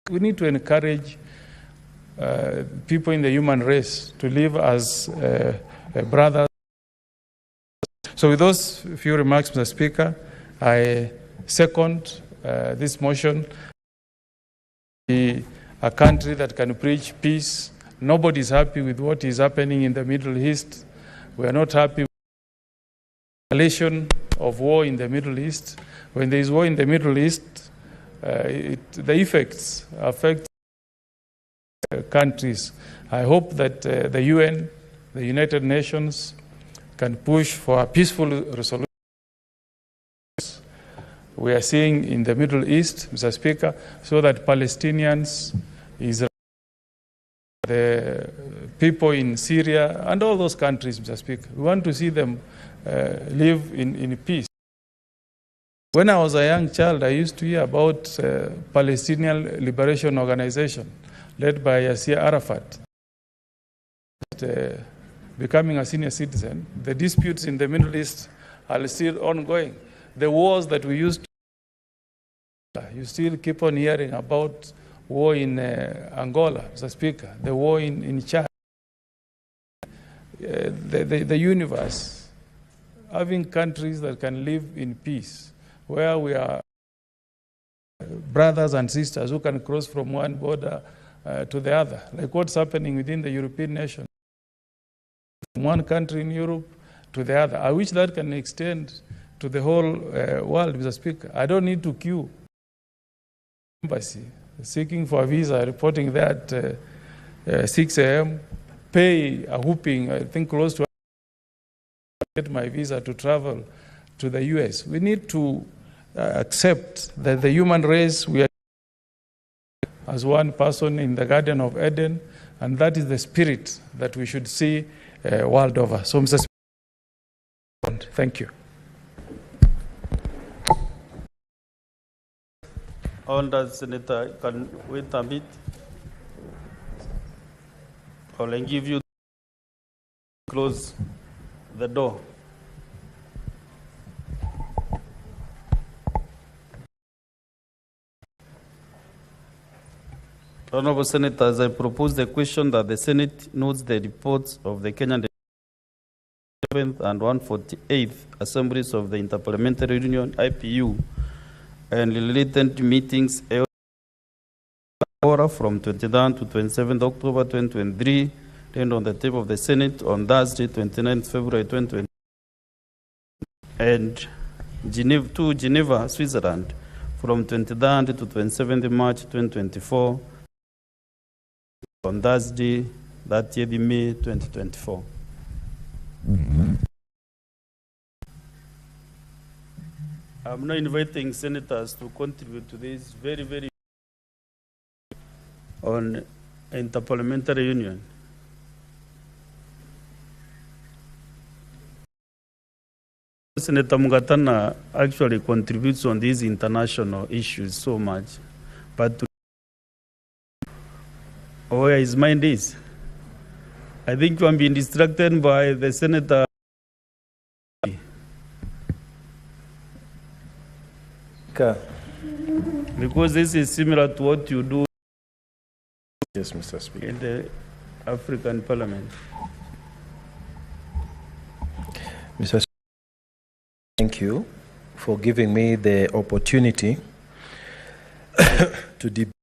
We need to encourage people in the human race to live as brothers. So with those few remarks, Mr. Speaker, I second this motion. A country that can preach peace. Nobody is happy with what is happening in the Middle East. We are not happy with the escalation of war in the Middle East. When there is war in the Middle East, the effects affect countries. I hope that the UN, the United Nations, can push for a peaceful resolution. We are seeing in the Middle East, Mr. Speaker, so that Palestinians, Israel, the people in Syria, and all those countries, Mr. Speaker, we want to see them live in peace. When I was a young child, I used to hear about Palestinian Liberation Organization, led by Yasser Arafat. Becoming a senior citizen, the disputes in the Middle East are still ongoing. The wars that we used to, you still keep on hearing about war in Angola, Mr. Speaker, the war in Chad, the universe, having countries that can live in peace, where we are brothers and sisters who can cross from one border to the other, like what's happening within the European nations, from one country in Europe to the other. I wish that can extend to the whole world, Mr. Speaker. I don't need to queue. Embassy, seeking for a visa, reporting that 6 a.m., pay a whooping, I think close to get my visa to travel to the US. We need to accept that the human race, we are as one person in the Garden of Eden, and that is the spirit that we should see world over. So, Mr. Speaker, thank you. Honourable Senator, can wait a bit. I'll give you close the door. Honourable Senators, I propose the question that the Senate notes the reports of the Kenyan 7th and 148th Assemblies of the Inter-parliamentary Union, IPU, and related meetings held from 23rd to 27th October 2023, and on the table of the Senate on Thursday, 29th February 2020, and Geneva, Switzerland, from 23rd to 27th March 2024, on Thursday, 30th May 2024. I'm now inviting senators to contribute to this very on Inter-parliamentary Union. Senator Mugatana actually contributes on these international issues so much, but where his mind is, I think I'm being distracted by the senator. Because this is similar to what you do. Yes, Mr. Speaker. In the African Parliament. Mr. Speaker, thank you for giving me the opportunity to debate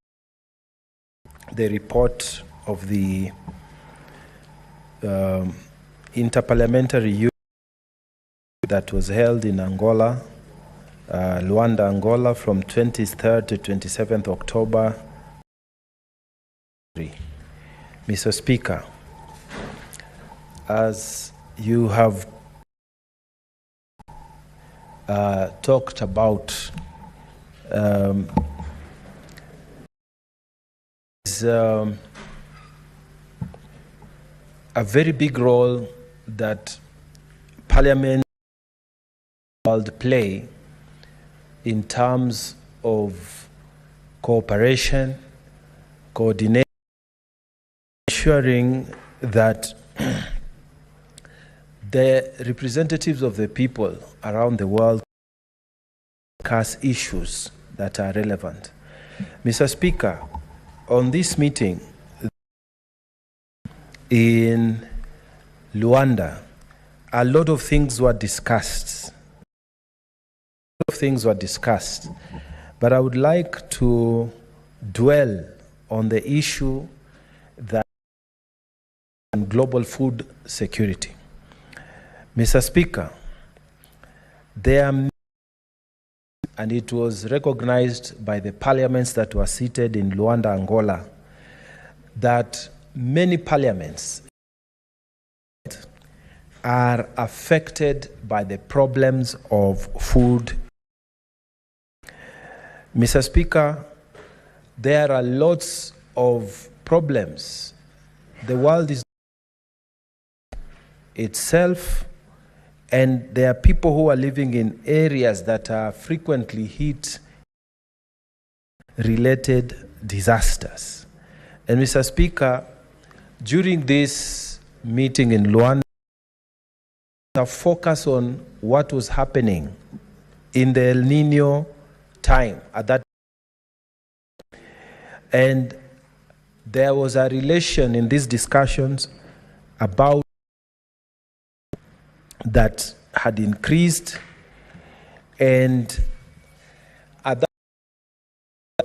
the report of the Inter-parliamentary Union that was held in Angola, Luanda, Angola, from 23rd to 27th October. Mr. Speaker, as you have talked about a very big role that Parliament will play in terms of cooperation, coordination, ensuring that the representatives of the people around the world discuss issues that are relevant. Mr. Speaker, on this meeting in Luanda, a lot of things were discussed. But I would like to dwell on the issue that global food security. Mr. Speaker, there are, and it was recognized by the parliaments that were seated in Luanda, Angola, that many parliaments are affected by the problems of food. Mr. Speaker, there are lots of problems. The world is itself, and there are people who are living in areas that are frequently heat-related disasters. And Mr. Speaker, during this meeting in Luanda, a focus on what was happening in the El Nino time at that time. And there was a relation in these discussions about that had increased, and at that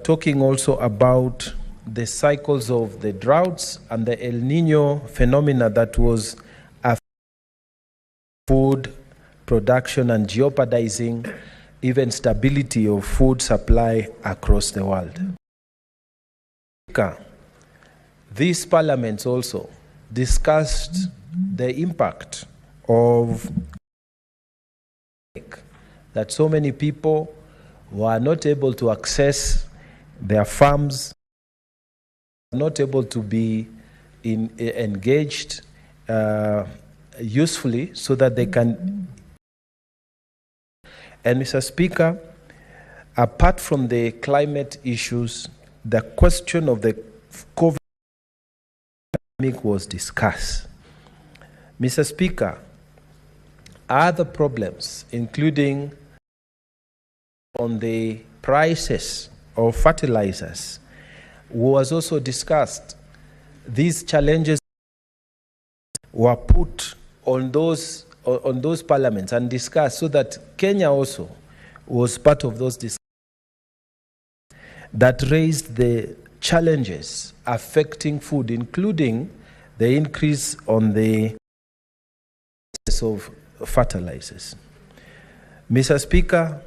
talking also about the cycles of the droughts and the El Nino phenomena that was affecting food production and jeopardizing even stability of food supply across the world. These parliaments also discussed the impact of that so many people were not able to access their farms, not able to be engaged usefully so that they can. And Mr. Speaker, apart from the climate issues, the question of the COVID pandemic was discussed. Mr. Speaker, other problems, including on the prices of fertilizers, was also discussed. These challenges were put on those parliaments and discussed so that Kenya also was part of those discussions that raised the challenges affecting food, including the increase on the price of fertilizers. Mr. Speaker,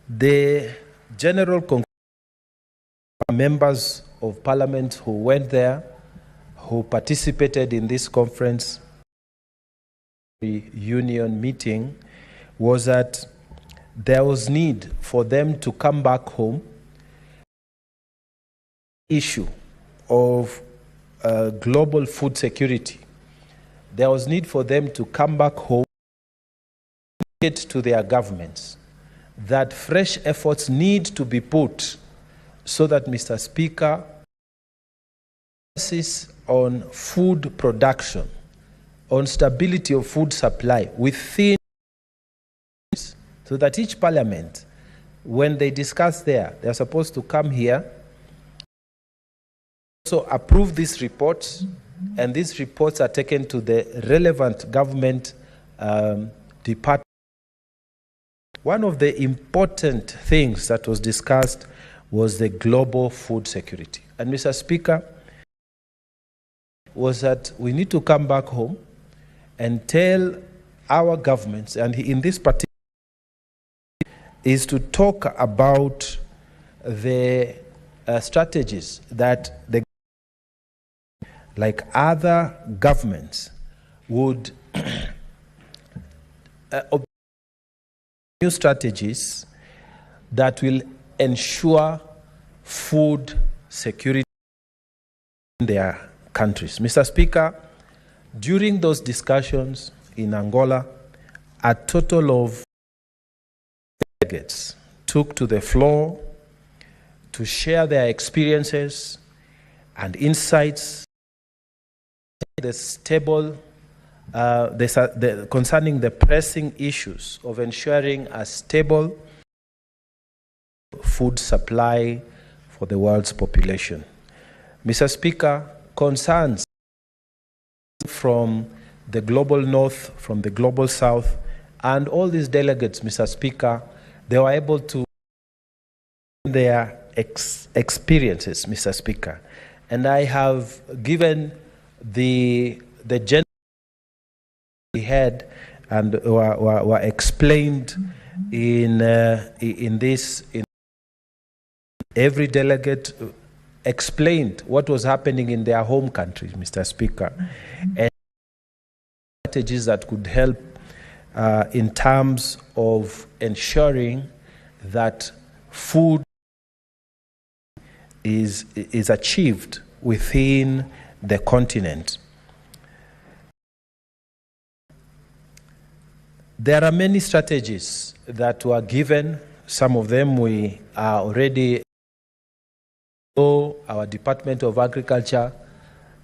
the general conclusion members of parliament who went there, who participated in this conference union meeting, was that there was need for them to come back home. Issue of global food security. There was need for them to come back home, to their governments, that fresh efforts need to be put so that, Mr. Speaker, emphasis on food production, on stability of food supply within, so that each parliament, when they discuss there, they're supposed to come here, so approve these reports, and these reports are taken to the relevant government department. One of the important things that was discussed was the global food security. And Mr. Speaker, was that we need to come back home and tell our governments, and in this particular is to talk about the strategies that the like other governments would new strategies that will ensure food security in their countries. Mr. Speaker, during those discussions in Angola, a total of delegates took to the floor to share their experiences and insights concerning the pressing issues of ensuring a stable food supply for the world's population. Mr. Speaker, concerns from the global north, from the global south, and all these delegates, Mr. Speaker, they were able to their experiences, Mr. Speaker. And I have given the general we had and were explained in this. Every delegate explained what was happening in their home countries, Mr. Speaker, and strategies that could help in terms of ensuring that food is achieved within the continent. There are many strategies that were given. Some of them we are already. Our Department of Agriculture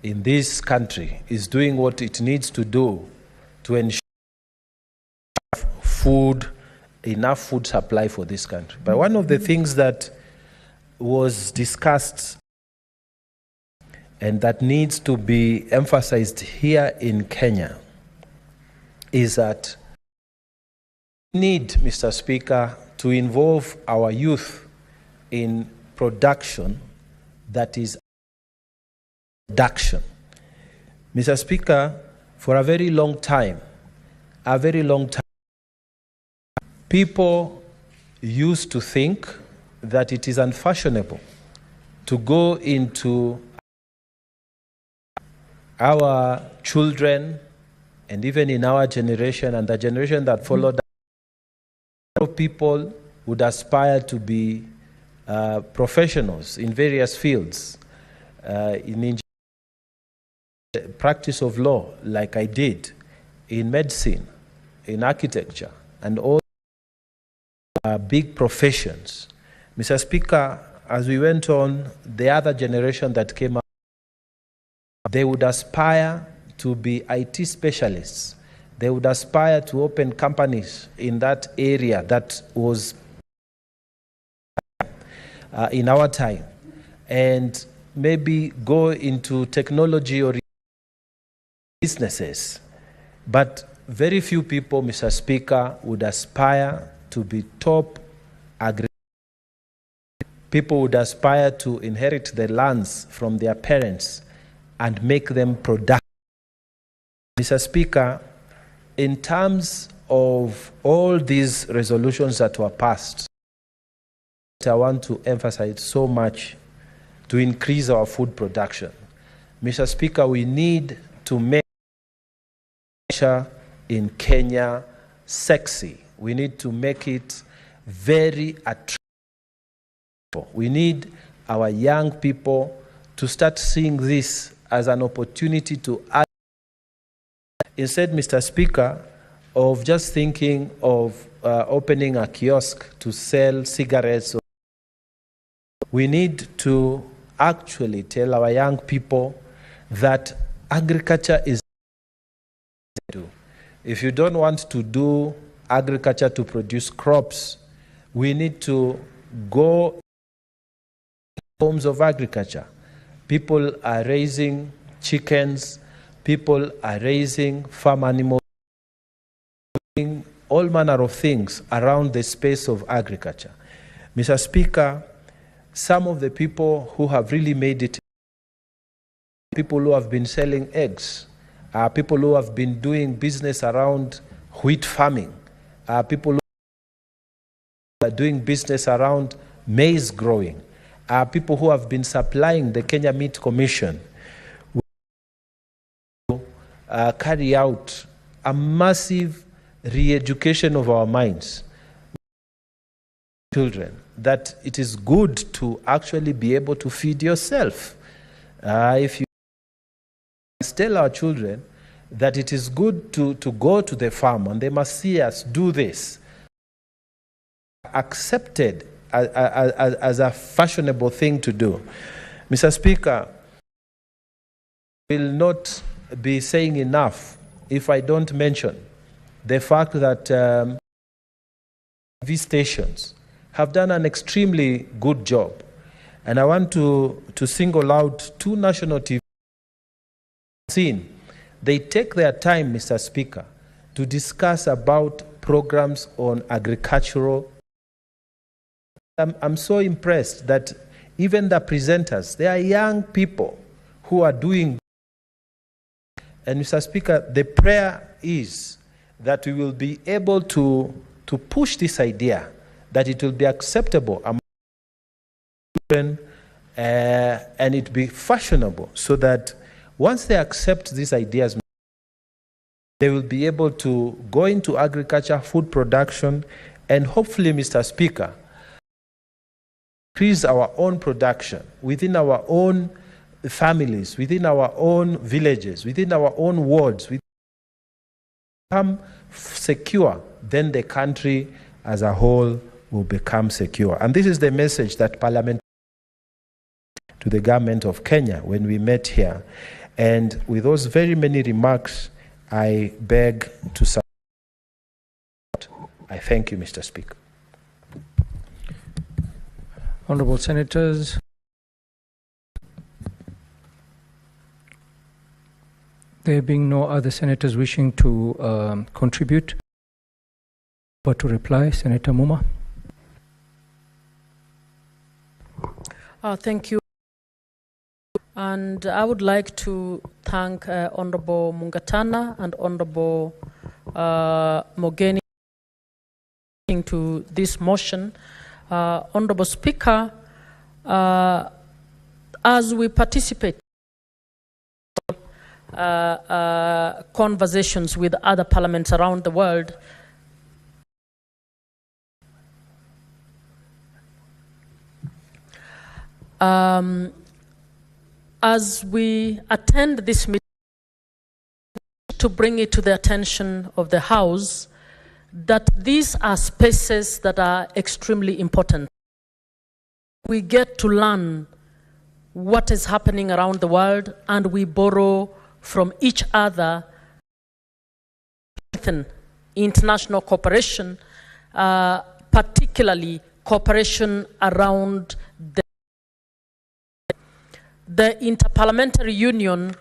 in this country is doing what it needs to do to ensure enough food supply for this country. But one of the things that was discussed and that needs to be emphasized here in Kenya is that we need, Mr. Speaker, to involve our youth in production that is production. Mr. Speaker, for a very long time, a very long time. People used to think that it is unfashionable to go into our children, and even in our generation and the generation that followed, people would aspire to be professionals in various fields, in practice of law, like I did, in medicine, in architecture, and all big professions. Mr. Speaker, as we went on, the other generation that came up, they would aspire to be IT specialists. They would aspire to open companies in that area that was in our time, and maybe go into technology or businesses. But very few people, Mr. Speaker, would aspire to be top agriculture. People would aspire to inherit the lands from their parents and make them productive. Mr. Speaker, in terms of all these resolutions that were passed, I want to emphasize so much to increase our food production. Mr. Speaker, we need to make agriculture in Kenya sexy. We need to make it very attractive. We need our young people to start seeing this as an opportunity to add. Instead, Mr. Speaker, of just thinking of opening a kiosk to sell cigarettes, we need to actually tell our young people that agriculture is do. If you don't want to do agriculture to produce crops, we need to go forms of agriculture. People are raising chickens, people are raising farm animals, doing all manner of things around the space of agriculture. Mr. Speaker, some of the people who have really made it, people who have been selling eggs, people who have been doing business around wheat farming, people who are doing business around maize growing, people who have been supplying the Kenya Meat Commission, carry out a massive re-education of our minds. Children, that it is good to actually be able to feed yourself. If you tell our children that it is good to go to the farm and they must see us do this, accepted as a fashionable thing to do. Mr. Speaker, I will not be saying enough if I don't mention the fact that these stations have done an extremely good job. And I want to single out two national TV scenes. They take their time, Mr. Speaker, to discuss about programs on agricultural. I'm so impressed that even the presenters, they are young people who are doing. And Mr. Speaker, the prayer is that we will be able to push this idea, that it will be acceptable among children and it be fashionable, so that once they accept these ideas, they will be able to go into agriculture, food production, and hopefully, Mr. Speaker, increase our own production within our own families, within our own villages, within our own wards. We become secure, then the country as a whole will become secure. And this is the message that Parliament to the government of Kenya when we met here. And with those very many remarks, I beg to support. I thank you, Mr. Speaker. Honourable Senators, there being no other senators wishing to contribute, but to reply, Senator Muma. Thank you. And I would like to thank Honourable Mungatana and Honourable Mogeni to this motion. Honorable Speaker, as we participate conversations with other parliaments around the world, as we attend this meeting, to bring it to the attention of the House that these are spaces that are extremely important. We get to learn what is happening around the world, and we borrow from each other in international cooperation, particularly cooperation around the Inter-parliamentary Union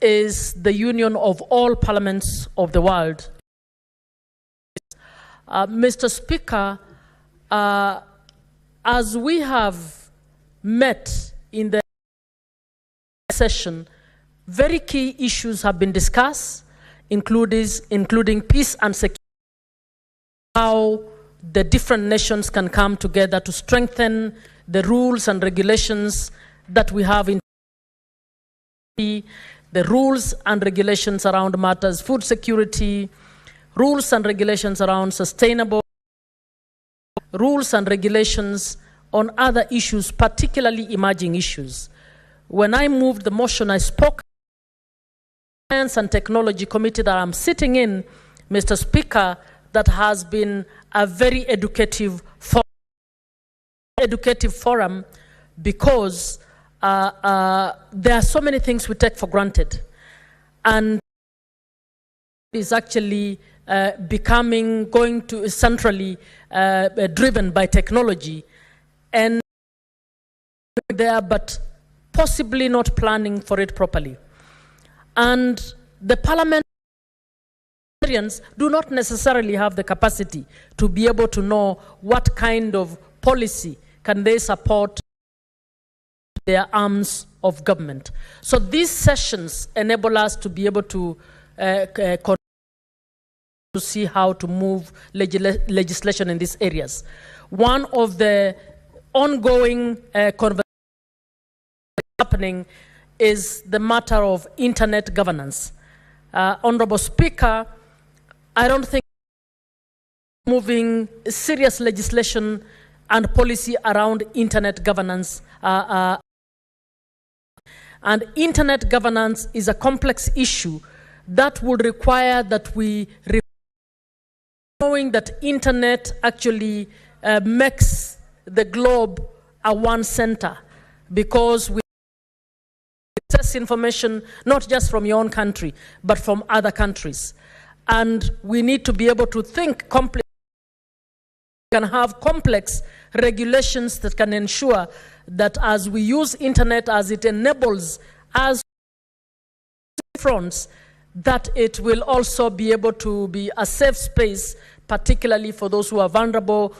is the union of all parliaments of the world. Mr. Speaker, as we have met in the session, very key issues have been discussed, including peace and security, how the different nations can come together to strengthen the rules and regulations that we have in the rules and regulations around matters, food security, rules and regulations around sustainable, rules and regulations on other issues, particularly emerging issues. When I moved the motion, I spoke to the Science and Technology Committee that I'm sitting in, Mr. Speaker, that has been a very educative forum because there are so many things we take for granted, and is actually going to centrally driven by technology, and they are but possibly not planning for it properly. And the parliamentarians do not necessarily have the capacity to be able to know what kind of policy can they support their arms of government. So these sessions enable us to be able to see how to move legislation in these areas. One of the ongoing conversations happening is the matter of internet governance. Honorable Speaker, I don't think moving serious legislation and policy around internet governance. And internet governance is a complex issue that would require that we, knowing that internet actually makes the globe a one center, because we access information not just from your own country, but from other countries. And we need to be able to think complex, can have complex regulations that can ensure that as we use internet, as it enables us fronts, that it will also be able to be a safe space, particularly for those who are vulnerable.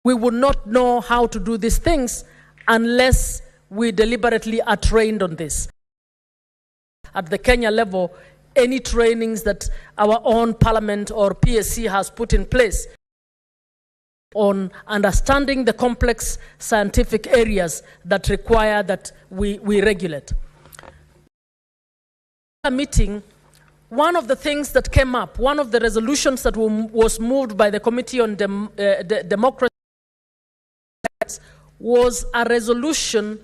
We would not know how to do these things unless we deliberately are trained on this. At the Kenya level, any trainings that our own parliament or PSC has put in place on understanding the complex scientific areas that require that we regulate. A meeting, one of the things that came up, one of the resolutions that was moved by the Committee on Democracy was a resolution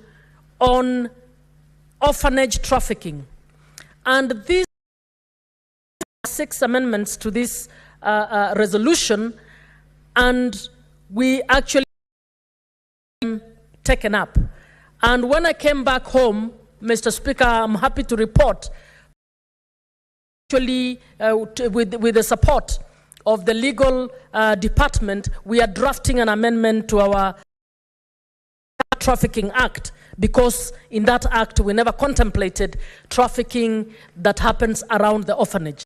on orphanage trafficking. And these 6 amendments to this resolution, and we actually taken up. And when I came back home, Mr. Speaker, I'm happy to report, actually with the support of the legal department, we are drafting an amendment to our Trafficking Act, because in that act we never contemplated trafficking that happens around the orphanage.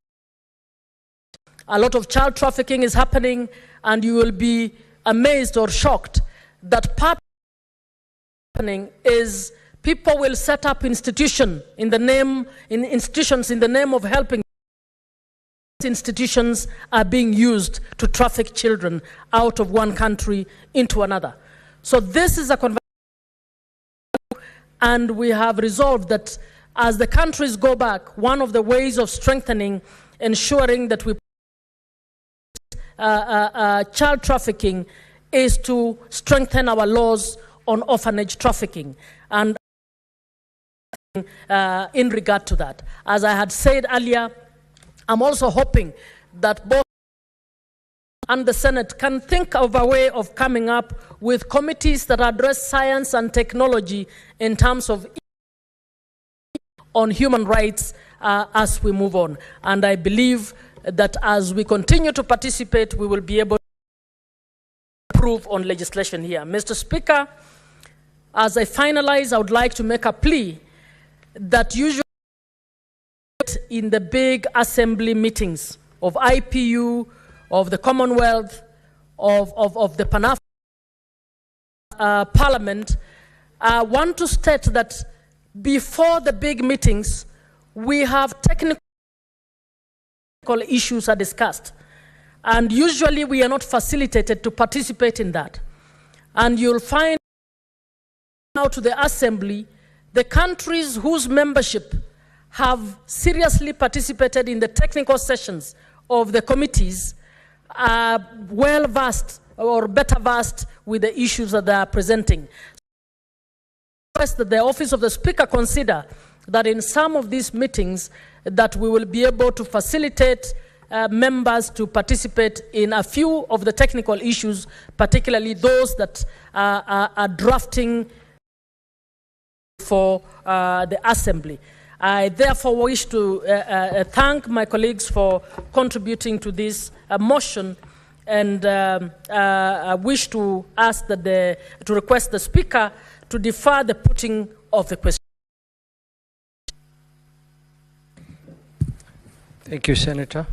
A lot of child trafficking is happening, and you will be amazed or shocked that part of happening is people will set up institutions in the name of helping institutions are being used to traffic children out of one country into another. So this is a conversation, and we have resolved that as the countries go back, one of the ways of strengthening, ensuring that we child trafficking is to strengthen our laws on orphanage trafficking. And in regard to that, as I had said earlier, I'm also hoping that both and the Senate can think of a way of coming up with committees that address science and technology in terms of on human rights as we move on. And I believe that as we continue to participate, we will be able to improve on legislation here. Mr. Speaker, as I finalize, I would like to make a plea that usually in the big assembly meetings of IPU, of the Commonwealth, of the Pan-African Parliament, I want to state that before the big meetings, we have technical issues are discussed. And usually we are not facilitated to participate in that. And you'll find now to the assembly, the countries whose membership have seriously participated in the technical sessions of the committees are well versed or better versed with the issues that they are presenting. First, that the Office of the Speaker consider that in some of these meetings that we will be able to facilitate members to participate in a few of the technical issues, particularly those that are drafting for the Assembly. I therefore wish to thank my colleagues for contributing to this motion, and I wish to ask that to request the Speaker to defer the putting of the question. Thank you, Senator.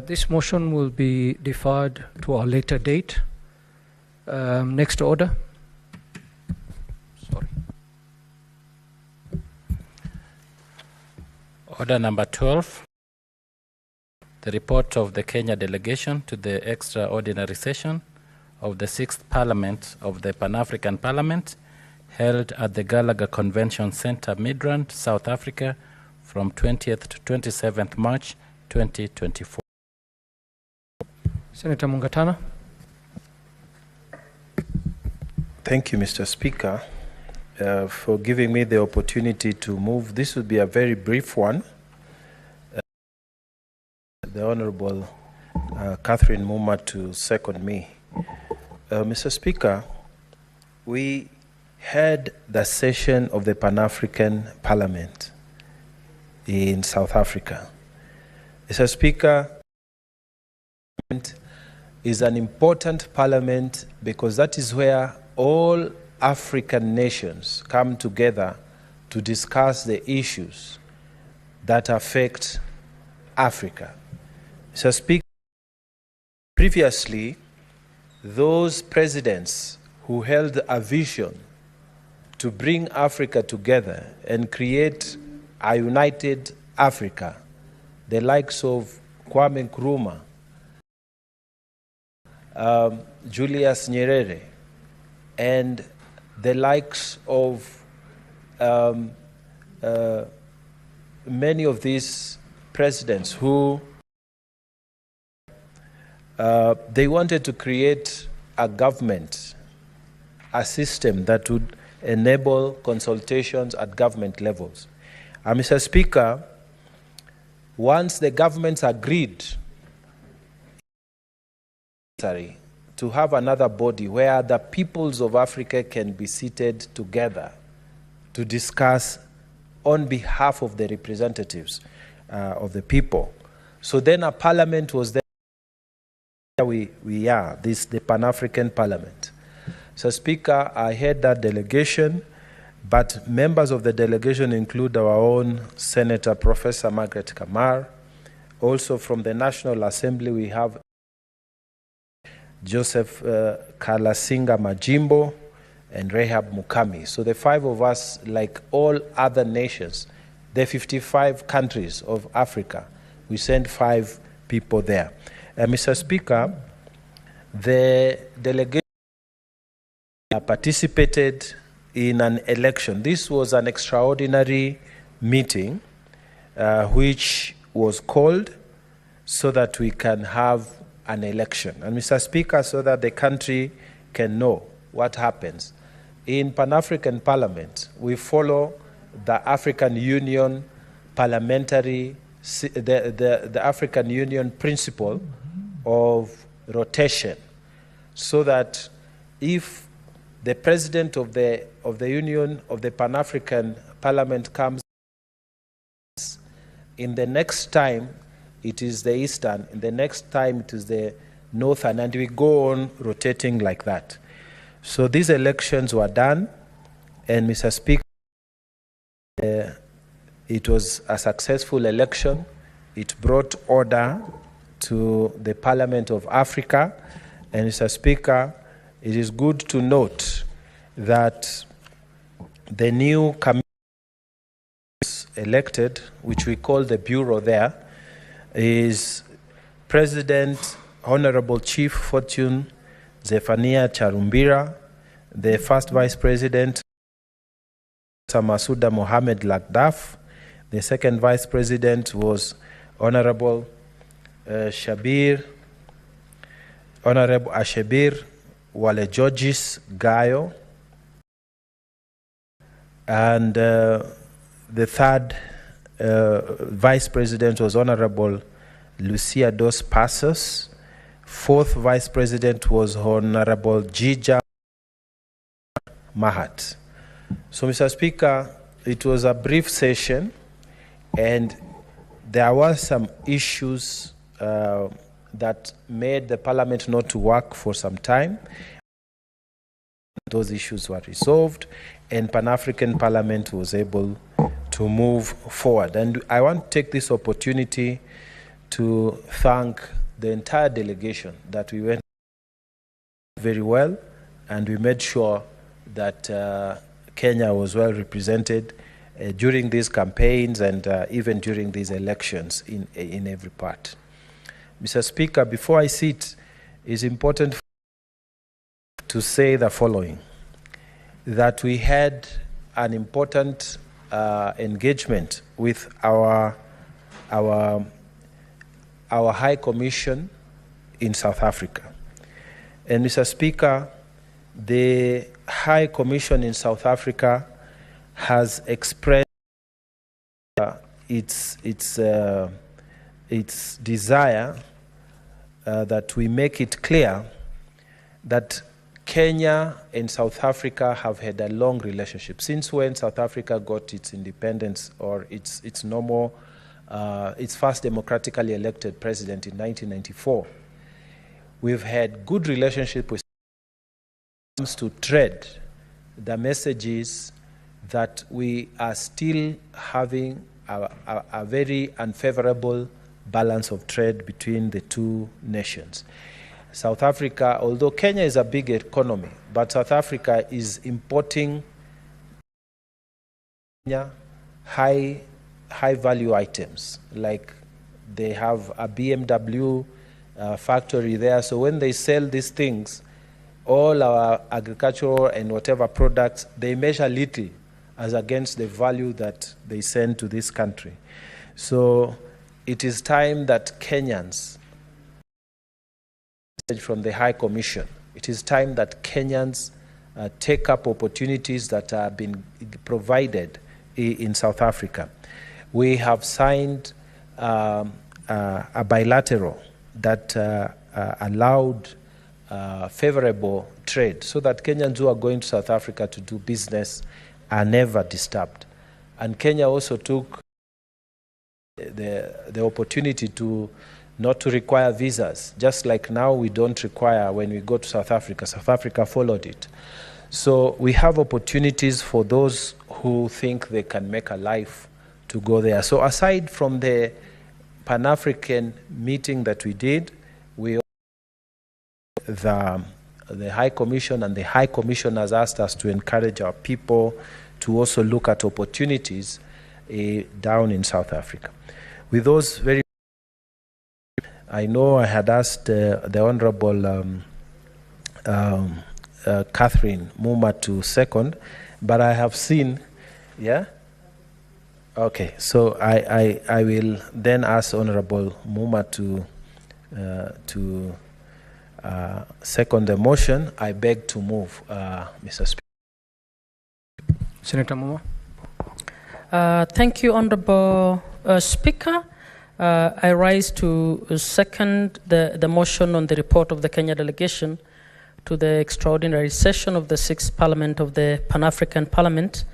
This motion will be deferred to a later date. Next order. Sorry. Order number 12. The report of the Kenya delegation to the extraordinary session of the 6th Parliament of the Pan-African Parliament held at the Gallagher Convention Center, Midrand, South Africa from 20th to 27th March 2024. Senator Mungatana. Thank you, Mr. Speaker, for giving me the opportunity to move. This would be a very brief one. The Honorable Catherine Muma to second me. Mr. Speaker, we had the session of the Pan-African Parliament in South Africa. Mr. Speaker, is an important parliament because that is where all African nations come together to discuss the issues that affect Africa. Mr. Speaker, previously, those presidents who held a vision to bring Africa together and create a united Africa, the likes of Kwame Nkrumah, Julius Nyerere, and the likes of many of these presidents who they wanted to create a government, a system that would enable consultations at government levels. Mr. Speaker, once the governments agreed to have another body where the peoples of Africa can be seated together to discuss on behalf of the representatives of the people. So then a parliament was there. We are, the Pan-African Parliament. So Speaker, I head that delegation, but members of the delegation include our own Senator Professor Margaret Kamar. Also from the National Assembly, we have Joseph Kalasinga Majimbo, and Rehab Mukami. So the 5 of us, like all other nations, the 55 countries of Africa, we sent 5 people there. Mr. Speaker, the delegation participated in an election. This was an extraordinary meeting which was called so that we can have an election. And Mr. Speaker, so that the country can know what happens. In Pan-African Parliament, we follow the African Union parliamentary, the African Union principle of rotation, so that if the president of the Union, of the Pan-African Parliament comes, in the next time it is the Eastern, in the next time it is the Northern, and we go on rotating like that. So these elections were done, and Mr. Speaker, it was a successful election. It brought order to the Parliament of Africa, and Mr. Speaker, it is good to note that the new committee elected, which we call the Bureau there, is President Honorable Chief Fortune Zephania Charumbira, the first Vice President Masuda Mohamed Lagdaf, the second Vice President was Honorable Ashabir Wale Georges Gayo, and the third Vice President was Honorable Lucia Dos Passos. Fourth Vice President was Honorable Jija Mahat. So, Mr. Speaker, it was a brief session, and there were some issues that made the Parliament not to work for some time. Those issues were resolved, and Pan-African Parliament was able to move forward. And I want to take this opportunity to thank the entire delegation that we went very well, and we made sure that Kenya was well represented during these campaigns and even during these elections in every part. Mr. Speaker, before I sit, it's important to say the following, that we had an important engagement with our High Commission in South Africa. And Mr. Speaker, the High Commission in South Africa has expressed its desire that we make it clear that Kenya and South Africa have had a long relationship. Since when South Africa got its independence, or its first democratically elected president in 1994, we've had good relationship with comes to trade. The message is that we are still having a very unfavorable balance of trade between the two nations. South Africa, although Kenya is a big economy, but South Africa is importing high value items, like they have a BMW factory there. So when they sell these things, all our agricultural and whatever products, they measure little as against the value that they send to this country. So it is time that Kenyans, from the High Commission, it is time that Kenyans take up opportunities that are being provided in South Africa. We have signed a bilateral that allowed favorable trade, so that Kenyans who are going to South Africa to do business are never disturbed. And Kenya also took the opportunity to not to require visas, just like now we don't require when we go to South Africa. South Africa followed it. So we have opportunities for those who think they can make a life to go there. So aside from the Pan-African meeting that we did, we the High Commission, and the High Commission has asked us to encourage our people to also look at opportunities down in South Africa. With those very, I know I had asked the Honorable Catherine Muma to second, but I have seen, yeah? Okay, so I will then ask Honorable Muma to second the motion. I beg to move, Mr. Speaker. Senator Muma. Thank you, Honorable Speaker. I rise to second the motion on the report of the Kenya delegation to the extraordinary session of the 6th Parliament of the Pan-African Parliament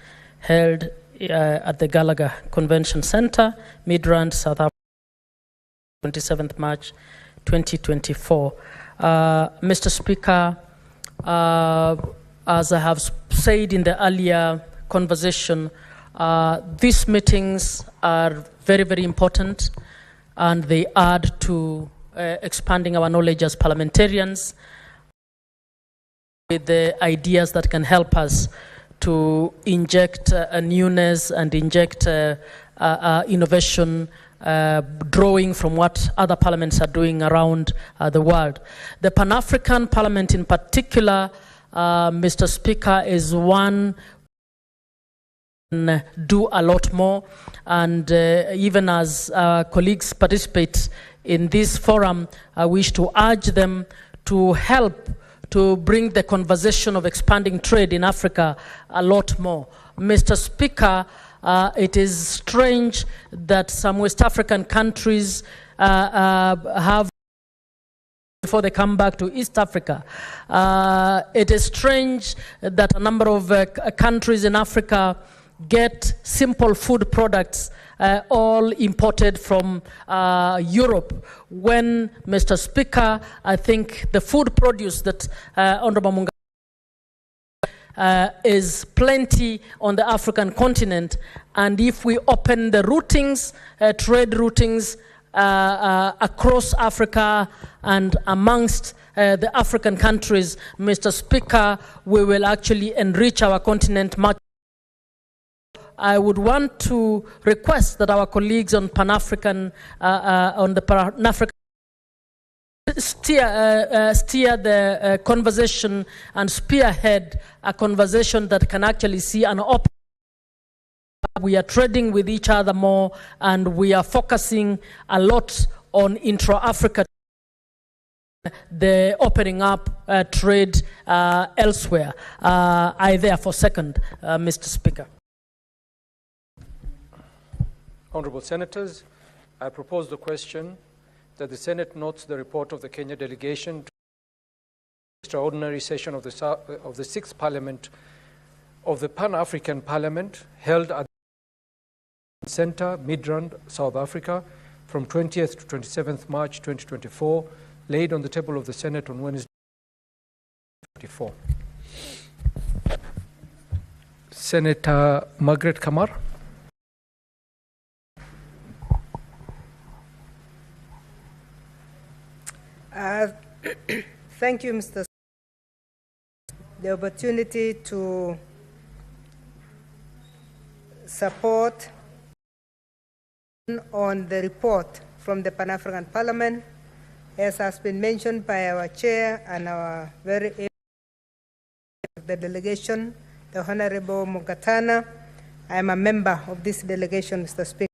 held at the Gallagher Convention Center, Midrand, South Africa, 27th March 2024. Mr. Speaker, as I have said in the earlier conversation, these meetings are very, very important, and they add to expanding our knowledge as parliamentarians with the ideas that can help us to inject a newness and inject innovation, drawing from what other parliaments are doing around the world. The Pan-African Parliament in particular, Mr. Speaker, is one do a lot more, and even as colleagues participate in this forum, I wish to urge them to help to bring the conversation of expanding trade in Africa a lot more. Mr. Speaker, it is strange that some West African countries have before they come back to East Africa. It is strange that a number of countries in Africa get simple food products all imported from Europe, when, Mr. Speaker, I think the food produce that Honorable Munga is plenty on the African continent, and if we open the routings, trade routings across Africa and amongst the African countries, Mr. Speaker, we will actually enrich our continent much. I would want to request that our colleagues on Pan-African, on the Pan-African, steer the conversation and spearhead a conversation that can actually see an open. We are trading with each other more, and we are focusing a lot on intra-Africa, the opening up trade elsewhere. I therefore second, Mr. Speaker. Honourable Senators, I propose the question that the Senate notes the report of the Kenya delegation to the extraordinary session of the 6th Parliament of the Pan-African Parliament held at the Centre, Midrand, South Africa, from 20th to 27th March 2024, laid on the table of the Senate on Wednesday, 2024. Senator Margaret Kamar. Thank you, Mr. The opportunity to support on the report from the Pan-African Parliament, as has been mentioned by our chair and our very the delegation, the Honorable Mugatana. I am a member of this delegation, Mr. Speaker.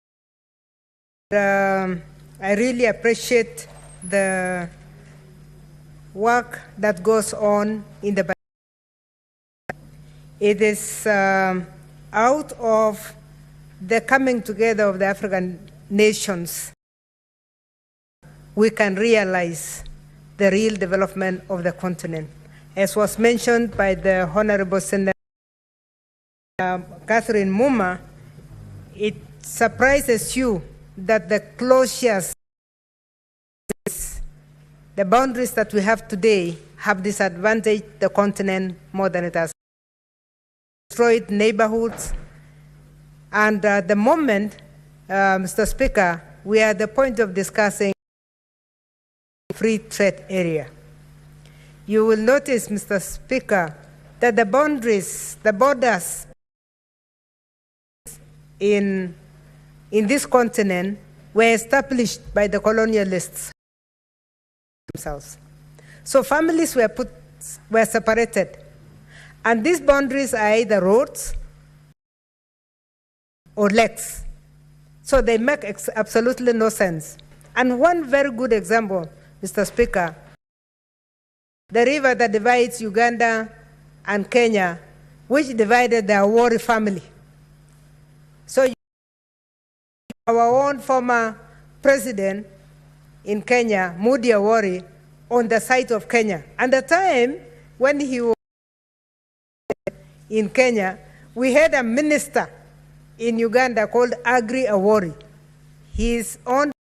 I really appreciate the work that goes on in the it is out of the coming together of the African nations we can realize the real development of the continent. As was mentioned by the Honorable Senator Catherine Muma, it surprises you that the closures, the boundaries that we have today have disadvantaged the continent more than it has destroyed neighborhoods. And at the moment, Mr. Speaker, we are at the point of discussing free trade area. you will notice, Mr. Speaker, that the borders in this continent were established by the colonialists themselves. So families were separated. And these boundaries are either roads or lakes. So they make absolutely no sense. And one very good example, Mr. Speaker, the river that divides Uganda and Kenya, which divided the Awori family. So our own former president in Kenya, Moody Awori, on the side of Kenya. And the time when he was in Kenya, we had a minister in Uganda called Agri Awori. His own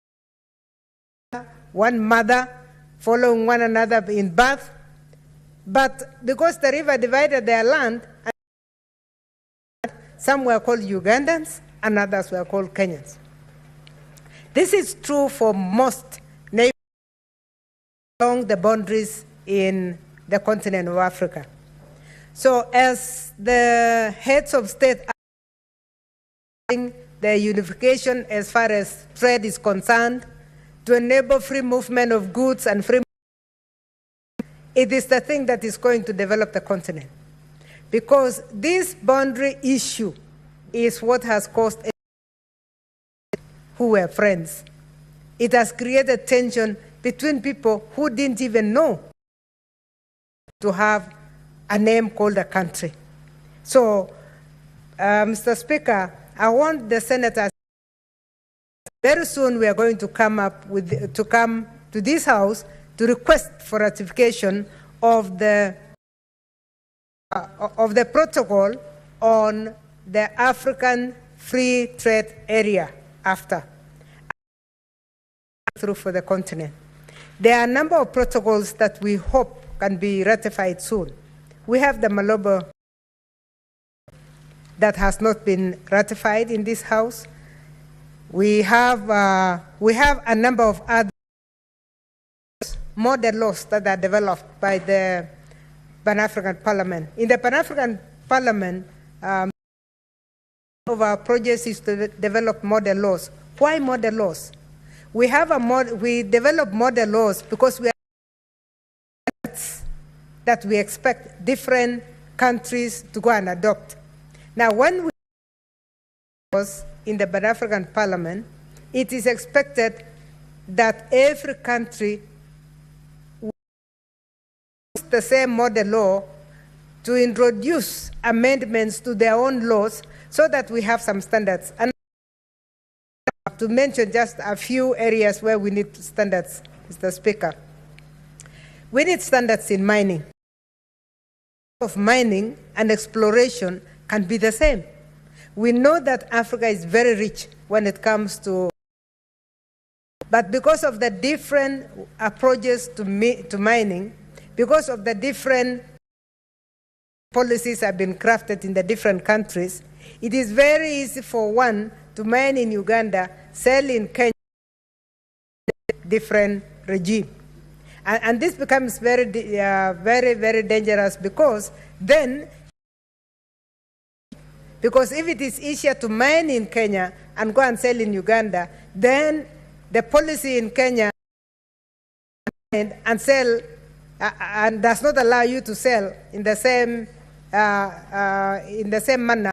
one mother, following one another in birth, but because the river divided their land, some were called Ugandans and others were called Kenyans. This is true for most neighbors along the boundaries in the continent of Africa. So as the heads of state are the unification as far as trade is concerned, to enable free movement of goods and free movement, it is the thing that is going to develop the continent. Because this boundary issue is what has caused who were friends. It has created tension between people who didn't even know to have a name called a country. So, Mr. Speaker, I want the senators, very soon we are going to come to this House to request for ratification of the protocol on the African Free Trade Area after through for the continent. There are a number of protocols that we hope can be ratified soon. We have the Malabo that has not been ratified in this House. We have a number of other model laws that are developed by the Pan-African Parliament. In the Pan-African Parliament, of our projects is to develop model laws. Why model laws? We develop model laws because we are that we expect different countries to go and adopt. Now, when we was in the Pan-African Parliament, it is expected that every country will use the same model law to introduce amendments to their own laws so that we have some standards. And to mention just a few areas where we need standards, Mr. Speaker. We need standards in mining. Of mining and exploration can be the same. We know that Africa is very rich when it comes to, but because of the different approaches to mining, because of the different policies have been crafted in the different countries, it is very easy for one to mine in Uganda, sell in Kenya, different regime. And this becomes very, very dangerous because if it is easier to mine in Kenya and go and sell in Uganda, then the policy in Kenya and sell and does not allow you to sell in the same manner.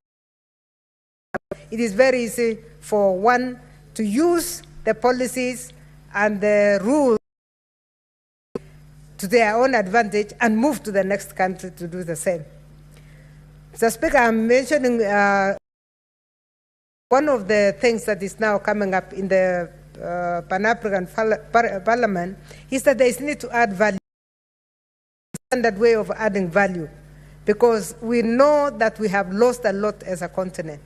It is very easy for one to use the policies and the rules to their own advantage and move to the next country to do the same. Mr. Speaker, I'm mentioning one of the things that is now coming up in the Pan-African Parliament is that there is need to add value, standard way of adding value, because we know that we have lost a lot as a continent,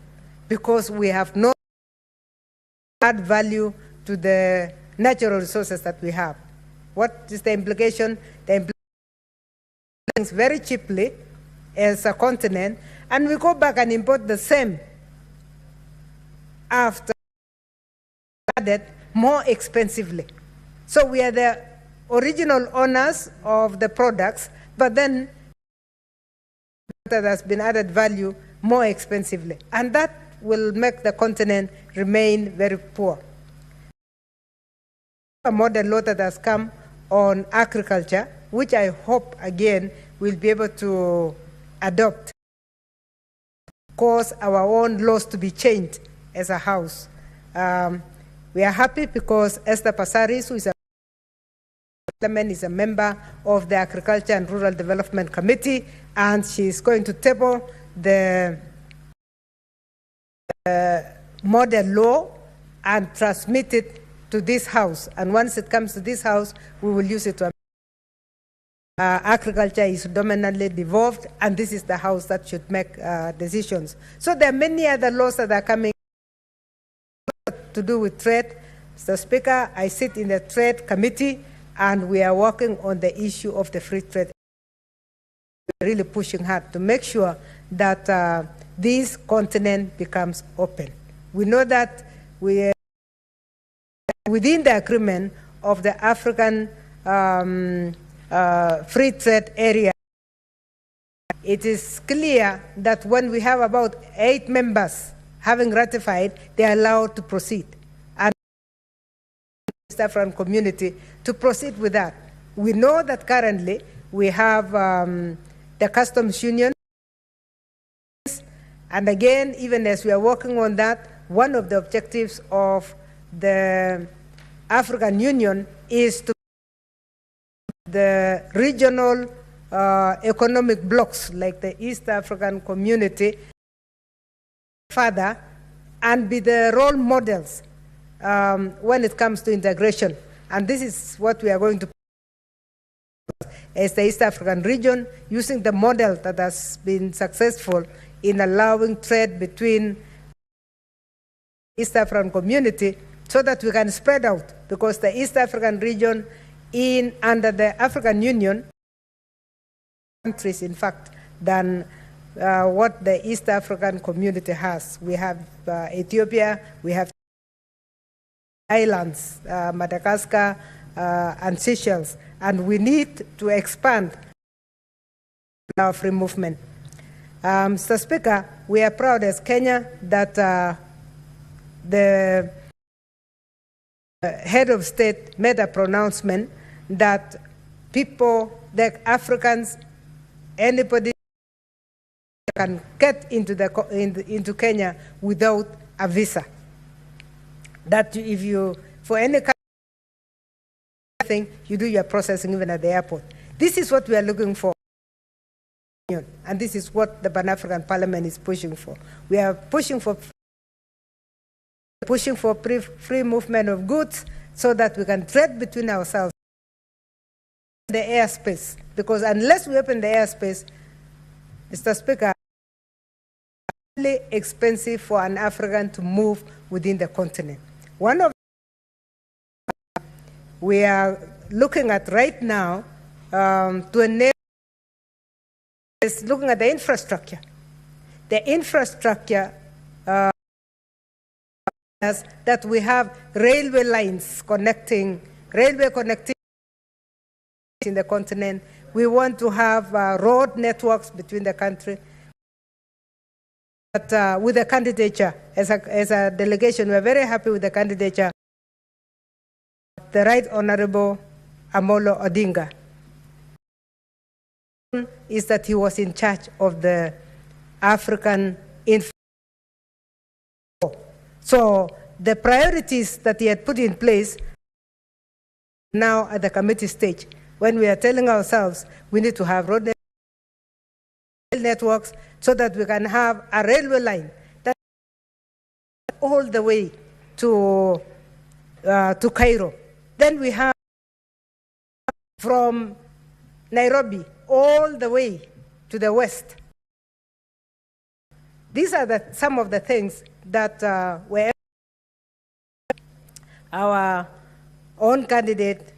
because we have not add value to the natural resources that we have. What is the implication? The implication is very cheaply as a continent, and we go back and import the same after added more expensively. So we are the original owners of the products, but then that has been added value more expensively. And that will make the continent remain very poor. A model law that has come on agriculture, which I hope, again, we'll be able to adopt, cause our own laws to be changed as a house. We are happy because Esther Passaris, who is a member of the Agriculture and Rural Development Committee, and she's going to table the model law and transmit it to this house. And once it comes to this house, we will use it to agriculture is dominantly devolved, and this is the house that should make decisions. So there are many other laws that are coming to do with trade. Mr. Speaker, I sit in the Trade Committee, and we are working on the issue of the free trade. We're really pushing hard to make sure that this continent becomes open. We know that we are within the agreement of the African free trade area. It is clear that when we have about 8 members having ratified, they are allowed to proceed. And the East African community to proceed with that. We know that currently we have the customs union. And again, even as we are working on that, one of the objectives of the African Union is to the regional economic blocks like the East African community further and be the role models when it comes to integration. And this is what we are going to as the East African region, using the model that has been successful in allowing trade between East African community so that we can spread out, because the East African region under the African Union countries, in fact, than what the East African community has. We have Ethiopia, we have islands, Madagascar, and Seychelles, and we need to expand our free movement. Mr. Speaker, we are proud as Kenya that the head of state made a pronouncement that people, the Africans, anybody can get into Kenya without a visa. That if you, for any kind of thing, you do your processing even at the airport. This is what we are looking for. And this is what the Pan-African Parliament is pushing for. We are pushing for free movement of goods so that we can trade between ourselves. The airspace, because unless we open the airspace, Mr. Speaker, it's really expensive for an African to move within the continent. One of we are looking at right now to enable is looking at the infrastructure. The infrastructure that we have railway lines connecting, railway connectivity in the continent. We want to have road networks between the country. But with the candidature, as a delegation, we are very happy with the candidature. The Right Honorable Amolo Odinga is that he was in charge of the African infrastructure. So the priorities that he had put in place now at the committee stage, when we are telling ourselves we need to have road networks so that we can have a railway line that all the way to Cairo. Then we have from Nairobi all the way to the west. These are some of the things that were our own candidate